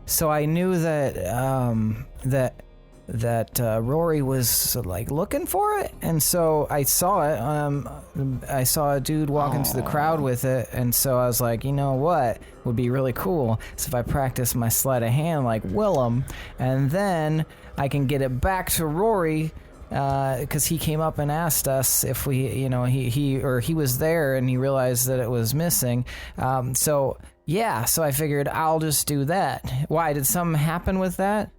So I knew that Rory was like looking for it, and so I saw it. I saw a dude walk into the crowd with it, and so I was like, you know what would be really cool is if I practice my sleight of hand like Willem, and then I can get it back to Rory. Because he came up and asked us if we, he was there and he realized that it was missing. So I figured I'll just do that. Why, did something happen with that?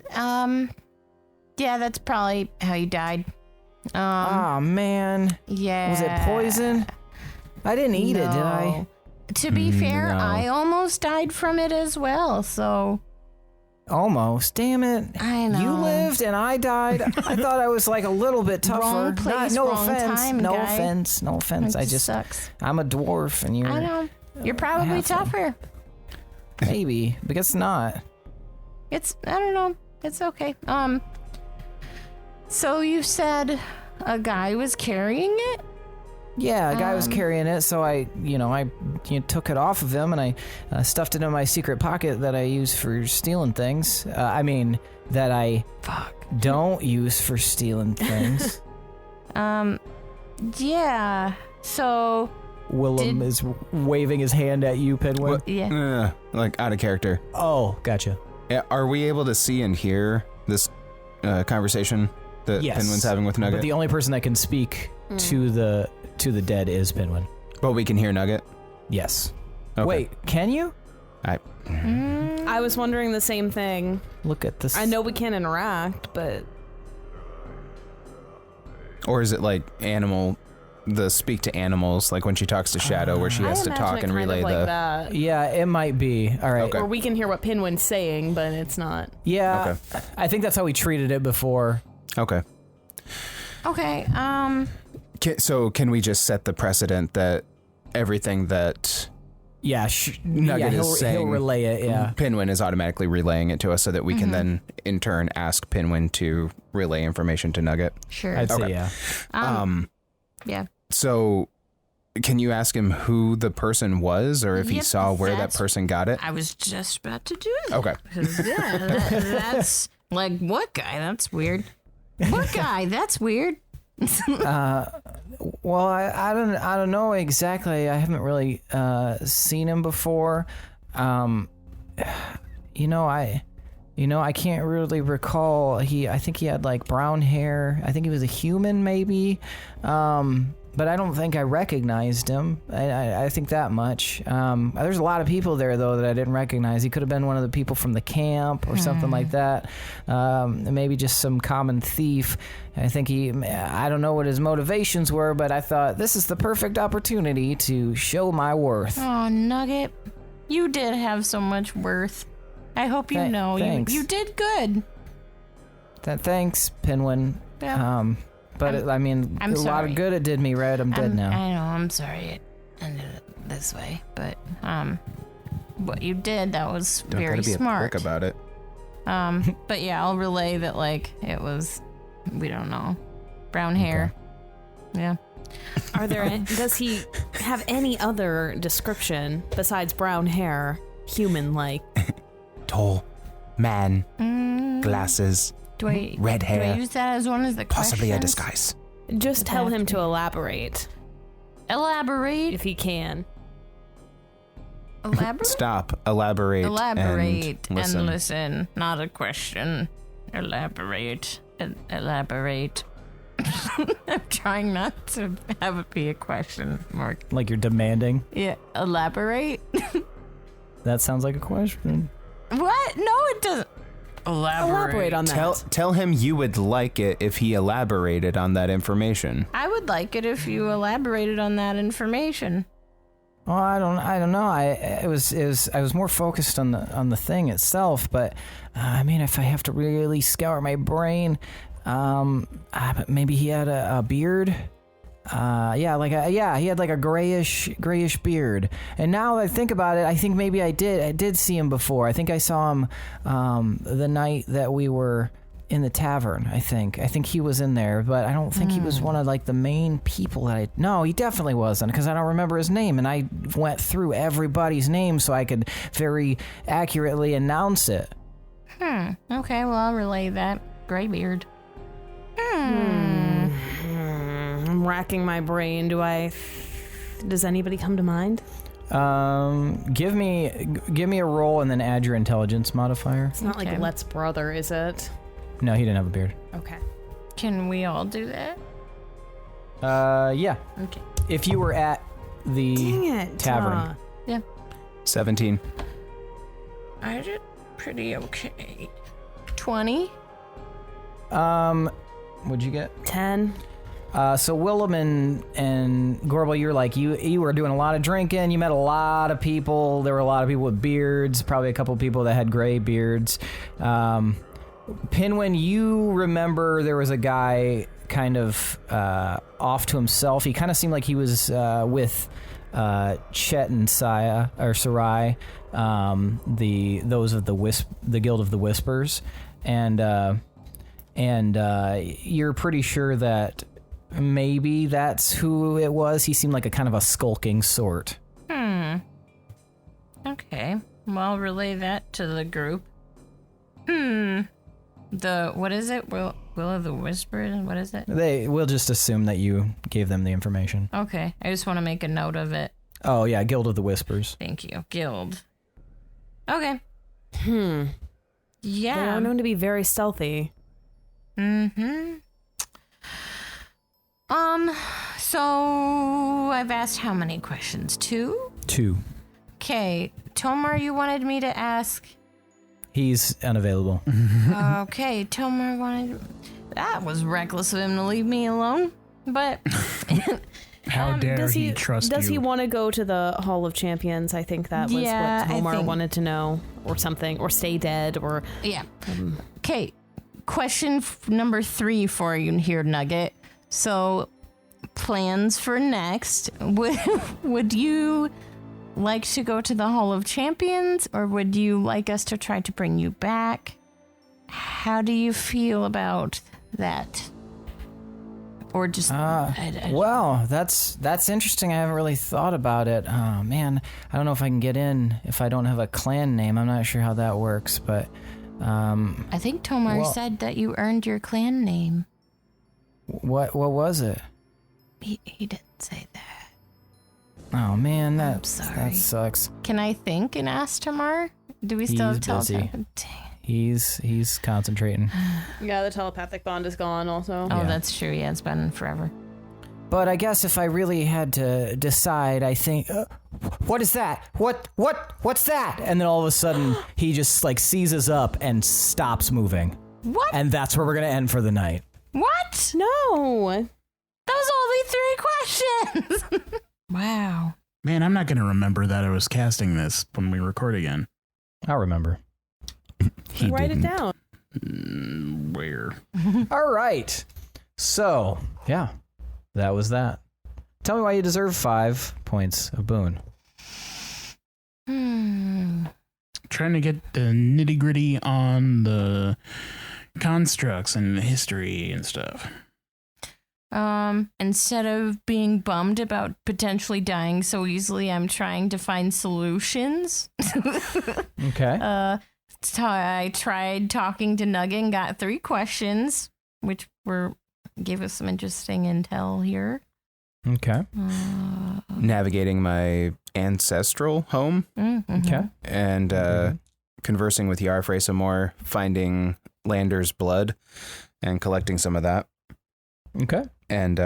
Yeah, that's probably how you died. Oh man. Yeah. Was it poison? I didn't eat it, did I? To be fair, no. I almost died from it as well, so... Almost. Damn it. I know. You lived and I died. I thought I was like a little bit tougher. Wrong place, wrong time, no guy. offense. No offense. It sucks. I'm a dwarf and you're... I know. You're probably tougher. Maybe, but it's not. I don't know. It's okay. So you said a guy was carrying it? Yeah, a guy was carrying it, so I took it off of him and I stuffed it in my secret pocket that I use for stealing things. That I don't use for stealing things. Yeah. So Willem is waving his hand at you, Pinwin. yeah. Like out of character. Oh, gotcha. Are we able to see and hear this conversation that Yes. Pinwin's having with Nugget? But the only person that can speak to the dead is Pinwin. But we can hear Nugget? Yes. Okay. Wait, can you? I was wondering the same thing. Look at this. I know we can't interact, but... Or is it like the speak to animals, like when she talks to Shadow, where she has to talk and relay like that. Yeah, it might be. All right. Okay. Or we can hear what Pinwin's saying, but it's not. Yeah. Okay. I think that's how we treated it before. Okay. Okay. So can we just set the precedent that everything that Yeah, Nugget is saying, he'll relay it, yeah. Pinwin is automatically relaying it to us so that we can then, in turn, ask Pinwin to relay information to Nugget? Sure. I'd say Okay. yeah. Yeah. So can you ask him who the person was or if he Yep, saw where that that's- person got it? I was just about to do that. Okay. 'Cause, yeah, that's like, what guy? That's weird. What guy? That's weird. Well, I don't know exactly. I haven't really seen him before. I can't really recall. I think he had like brown hair. I think he was a human, maybe. But I don't think I recognized him. I think that much. There's a lot of people there, though, that I didn't recognize. He could have been one of the people from the camp or something like that. Maybe just some common thief. I think I don't know what his motivations were, but I thought this is the perfect opportunity to show my worth. Oh, Nugget, you did have so much worth. I hope you know. Thanks. You did good. Thanks, Pinwin. Yeah. But I'm a lot sorry. of good it did me, right? I'm dead now. I know. I'm sorry it ended this way, but what you did, that was Don't very gotta be smart. a prick about it. But yeah, I'll relay that like it was, we don't know, brown hair. Yeah. Are there? Does he have any other description besides brown hair, human-like? Tall, man, glasses, red Do I hair, use that as one of the possibly a questions? disguise. Just tell him to elaborate Elaborate. if he can. Elaborate. Stop, elaborate, Elaborate and listen. Not a question. Elaborate. elaborate. I'm trying not to have it be a question mark. Like you're demanding? Yeah, elaborate? That sounds like a question. What? No, it doesn't. Elaborate on that. Tell him you would like it if he elaborated on that information. I would like it if you elaborated on that information. Well, I don't know. I was more focused on the thing itself, but I mean, if I have to really scour my brain, maybe he had a beard. He had like a grayish beard. And now that I think about it, I think maybe I did see him before. I think I saw him the night that we were in the tavern. I think he was in there, but I don't think he was one of like the main people that no, he definitely wasn't, because I don't remember his name, and I went through everybody's name so I could very accurately announce it. Okay, well, I'll relay that. Graybeard. I'm racking my brain. Does anybody come to mind? Give me a roll and then add your intelligence modifier. It's not like Let's brother, is it? No, he didn't have a beard. Okay. Can we all do that? Yeah. Okay. If you were at the tavern. Yeah. 17. I did pretty okay. 20. What'd you get? 10. So Willem and Gorbel, you're like, you were doing a lot of drinking. You met a lot of people. There were a lot of people with beards, probably a couple of people that had gray beards. Pinwin, you remember there was a guy kind of off to himself. He kind of seemed like he was with Chet and Sarai, those of the Guild of the Whispers, and you're pretty sure that maybe that's who it was. He seemed like a kind of a skulking sort. Okay. Well, I'll relay that to the group. What is it? Will of the Whispers? What is it? We'll just assume that you gave them the information. Okay. I just want to make a note of it. Oh, yeah, Guild of the Whispers. Thank you. Guild. Okay. They Yeah. are known to be very stealthy. So I've asked how many questions? 2? 2. Okay. Tomar, you wanted me to ask. He's unavailable. Okay, Tomar wanted. That was reckless of him to leave me alone. But How dare he trust you? Does he want to go to the Hall of Champions? I think that was what Tomar wanted to know, or something, or stay dead, or yeah. Okay, question number 3 for you here, Nugget. So, plans for next. Would you like to go to the Hall of Champions, or would you like us to try to bring you back? How do you feel about that? Or just well, that's interesting. I haven't really thought about it. Oh man, I don't know if I can get in if I don't have a clan name. I'm not sure how that works, but I think Tomar said that you earned your clan name. What was it? He didn't say that. Oh man, I'm sorry. that sucks. Can I think and ask Tomar? Do we still have telepathy? He's concentrating. yeah, the telepathic bond is gone. Also, Oh, that's true. Yeah, it's been forever. But I guess if I really had to decide, I think, what is that? What's that? And then all of a sudden, he just like seizes up and stops moving. What? And that's where we're gonna end for the night. What? no. That was only 3 questions. Wow. Man, I'm not going to remember that I was casting this when we record again. I'll remember. He Write didn't. it down. Where? All right. So, yeah, that was that. Tell me why you deserve 5 points of boon. Trying to get the nitty gritty on the constructs and the history and stuff. Instead of being bummed about potentially dying so easily, I'm trying to find solutions. Okay. I tried talking to Nugget and got 3 questions, which gave us some interesting intel here. Okay. Navigating my ancestral home Okay. and conversing with Yarfrey some more, finding Lander's blood, and collecting some of that. Okay. And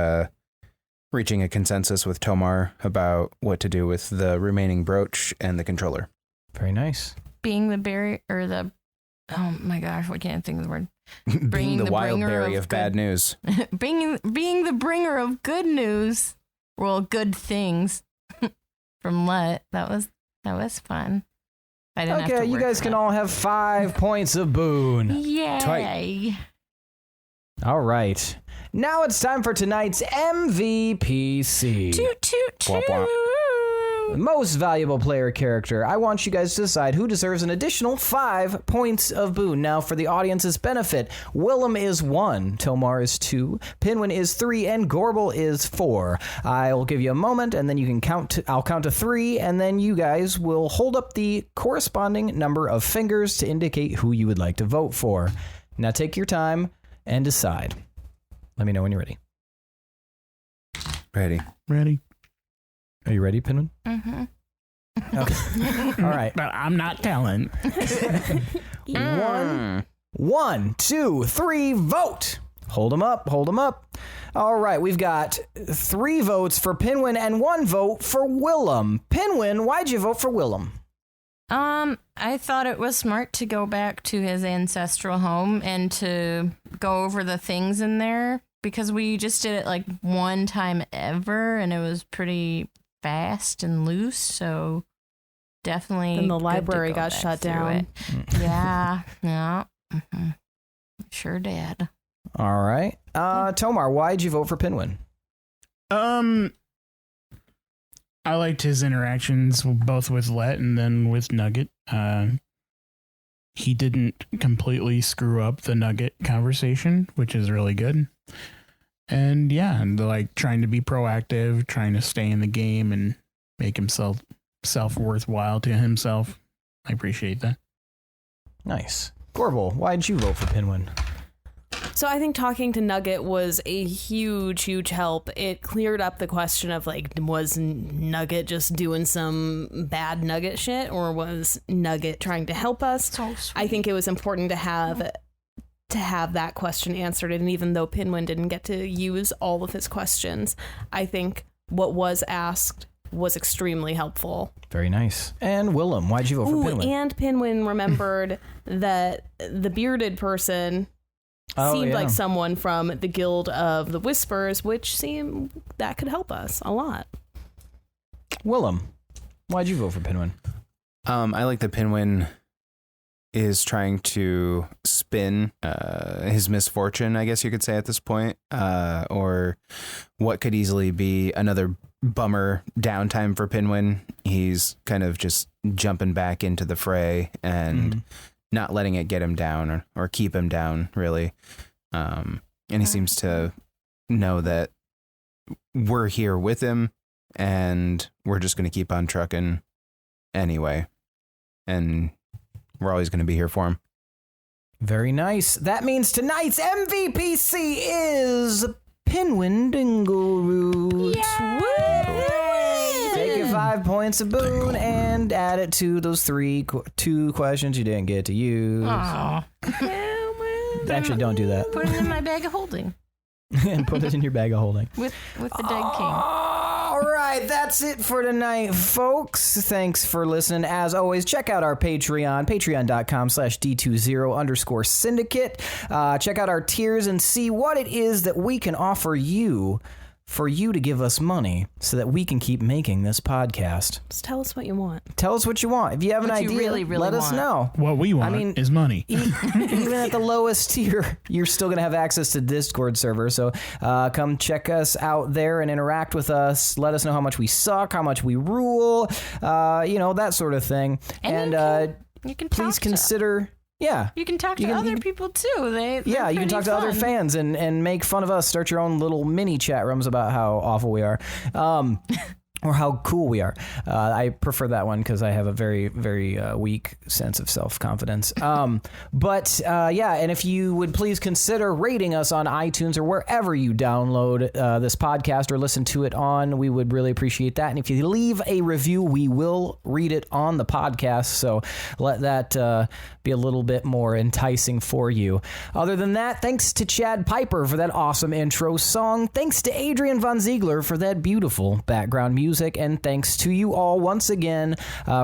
reaching a consensus with Tomar about what to do with the remaining brooch and the controller. Very nice. Being the berry or the, oh my gosh, I can't think of the word. Being the wild bringer berry of bad news. being the bringer of good news, well, good things from Let. That was fun. I didn't have to you work guys for can that. all have 5 points of boon. Yay! Tight. All right. Now it's time for tonight's MVPC. Toot toot toot. Womp womp. Most valuable player character. I want you guys to decide who deserves an additional 5 points of boon. Now, for the audience's benefit, Willem is 1, Tomar is 2, Pinwin is 3, and Gorbel is 4. I'll give you a moment, and then you can count. I'll count to 3, and then you guys will hold up the corresponding number of fingers to indicate who you would like to vote for. Now, take your time and decide. Let me know when you're ready. Ready. Ready? Are you ready, Pinwin? Mm-hmm. Okay. All right. But I'm not telling. 1, 2, 3, vote. Hold them up. All right, we've got 3 votes for Pinwin and 1 vote for Willem. Pinwin, why'd you vote for Willem? I thought it was smart to go back to his ancestral home and to go over the things in there because we just did it like one time ever and it was pretty fast and loose, so definitely. Then the good to library go got back shut through down. it. Yeah. Mm-hmm. Sure did. All right. Tomar, why'd you vote for Pinwin? I liked his interactions both with Let and then with Nugget. He didn't completely screw up the Nugget conversation, which is really good. And yeah, and like trying to be proactive, trying to stay in the game and make himself worthwhile to himself. I appreciate that. Nice. Gorbel, why'd you vote for Pinwin? So I think talking to Nugget was a huge help. It cleared up the question of like, was Nugget just doing some bad Nugget shit or was Nugget trying to help us? So sweet. I think it was important to have that question answered. And even though Pinwin didn't get to use all of his questions, I think what was asked was extremely helpful. Very nice. And Willem, why'd you vote for Pinwin? And Pinwin remembered that the bearded person seemed like someone from the Guild of the Whispers, which seemed that could help us a lot. Willem, why'd you vote for Pinwin? I like that Pinwin is trying to spin his misfortune, I guess you could say at this point, or what could easily be another bummer downtime for Pinwin. He's kind of just jumping back into the fray and not letting it get him down or keep him down, really. And he seems to know that we're here with him and we're just going to keep on trucking anyway. And we're always going to be here for him. Very nice. That means tonight's MVPC is Pinwin Dingleroot. Take your 5 points of boon and add it to those 2 questions you didn't get to use. Aw. Actually, don't do that. Put it in my bag of holding And put it in your bag of holding. with the dead king. All right, that's it for tonight, folks. Thanks for listening. As always, check out our Patreon, patreon.com/D20_syndicate. Check out our tiers and see what it is that we can offer you for you to give us money so that we can keep making this podcast. Just tell us what you want. Tell us what you want. If you have an What you idea, really, really let us want. know. What we want is money. Even at the lowest tier, you're still going to have access to Discord server. So come check us out there and interact with us. Let us know how much we suck, how much we rule, that sort of thing. And you can please talk consider... Yeah. You can talk to other people too. They're you can talk to other fun. fans and make fun of us. Start your own little mini chat rooms about how awful we are. or how cool we are. I prefer that one because I have a very, very weak sense of self-confidence. But and if you would please consider rating us on iTunes or wherever you download this podcast or listen to it on, we would really appreciate that. And if you leave a review, we will read it on the podcast. So let that be a little bit more enticing for you. Other than that, thanks to Chad Piper for that awesome intro song. Thanks to Adrian Von Ziegler for that beautiful background music. And thanks to you all once again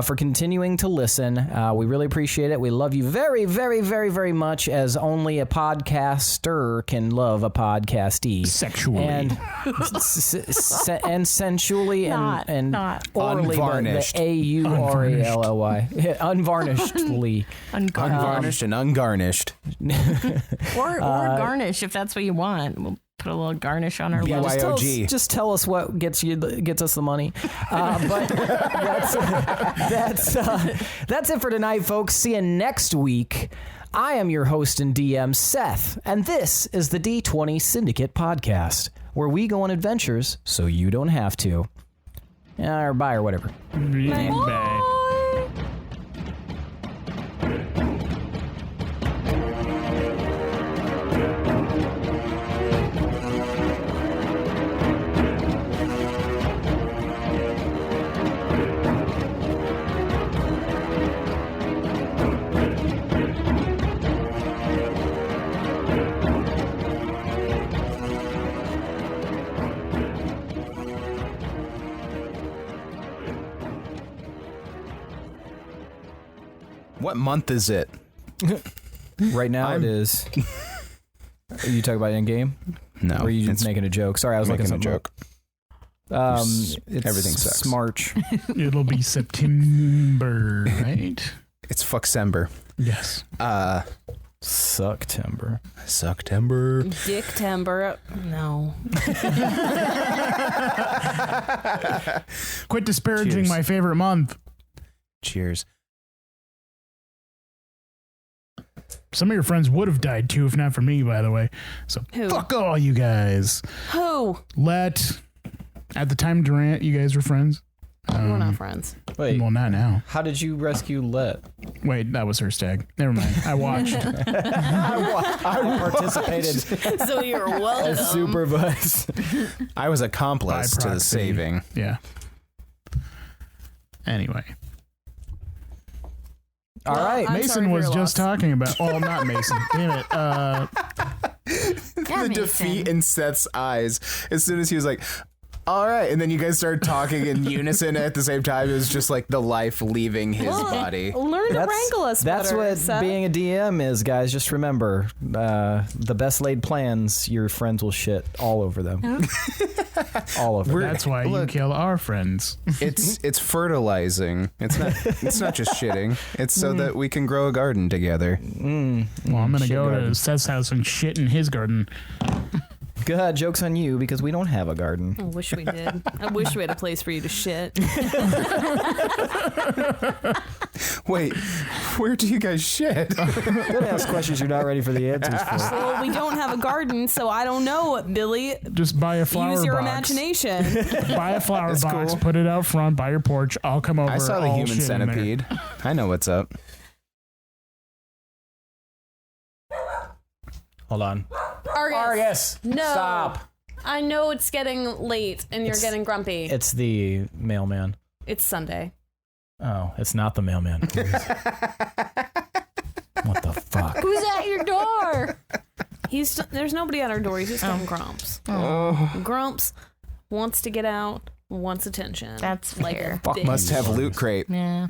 for continuing to listen. We really appreciate it. We love you very, very, very, very much, as only a podcaster can love a podcastee. Sexually. And, and sensually and orally. Unvarnished. The A-U-R-A-L-L-Y. Unvarnishedly. Unvarnished and ungarnished. Or garnish if that's what you want. We'll put a little garnish on our logo. Just tell us what gets us the money. But that's it for tonight, folks. See you next week. I am your host and DM, Seth, and this is the D20 Syndicate podcast, where we go on adventures so you don't have to. Or bye or whatever. Bye. What month is it? Right now it is. Are you talking about in game? No. Or are you just making a joke? Sorry, I was making looking a joke. Everything sucks. March. It'll be September, right? It's Fucksember. Yes. Sucktember. Dicktember. No. Quit disparaging Cheers. my favorite month. Cheers. Some of your friends would have died too if not for me, by the way. So Who? fuck all you guys. Who? At the time Durant, you guys were friends. We're not friends. Wait, Well, not now. how did you rescue Let? Wait, that was her stag. Never mind. I watched. I participated So you're welcome. as supervised. I was accomplice By to the proxy. saving. Yeah. Anyway. All right. I'm sorry Mason for was your just loss. talking about. Oh, not Mason. Damn it. Yeah, The Mason. defeat in Seth's eyes as soon as he was like, all right, and then you guys started talking in unison at the same time. It was just like the life leaving his body. Learn to wrangle us That's better, what Seth. being a DM is, guys. Just remember, the best laid plans, your friends will shit all over them. All over them. That's why you kill our friends. It's fertilizing. It's not just shitting. It's so that we can grow a garden together. Well, I'm gonna Shit go garden. to Seth's house and shit in his garden. Good, joke's on you because we don't have a garden. I wish we did. I wish we had a place for you to shit. Wait, where do you guys shit? Don't ask questions you're not ready for the answers for. Well, we don't have a garden, so I don't know, Billy. Just buy a flower Use your box. imagination. Buy a flower That's box, cool. put it out front by your porch. I'll come over. I saw the I'll human shit in there. centipede. I know what's up. Hold on. Argus. No. Stop. I know it's getting late and you're It's- getting grumpy. It's the mailman. It's Sunday. Oh, it's not the mailman. What the fuck? Who's at your door? There's nobody at our door. He's just getting grumps. Grumps wants to get out, wants attention. That's like fair. a bitch. Must have loot crate. Yeah.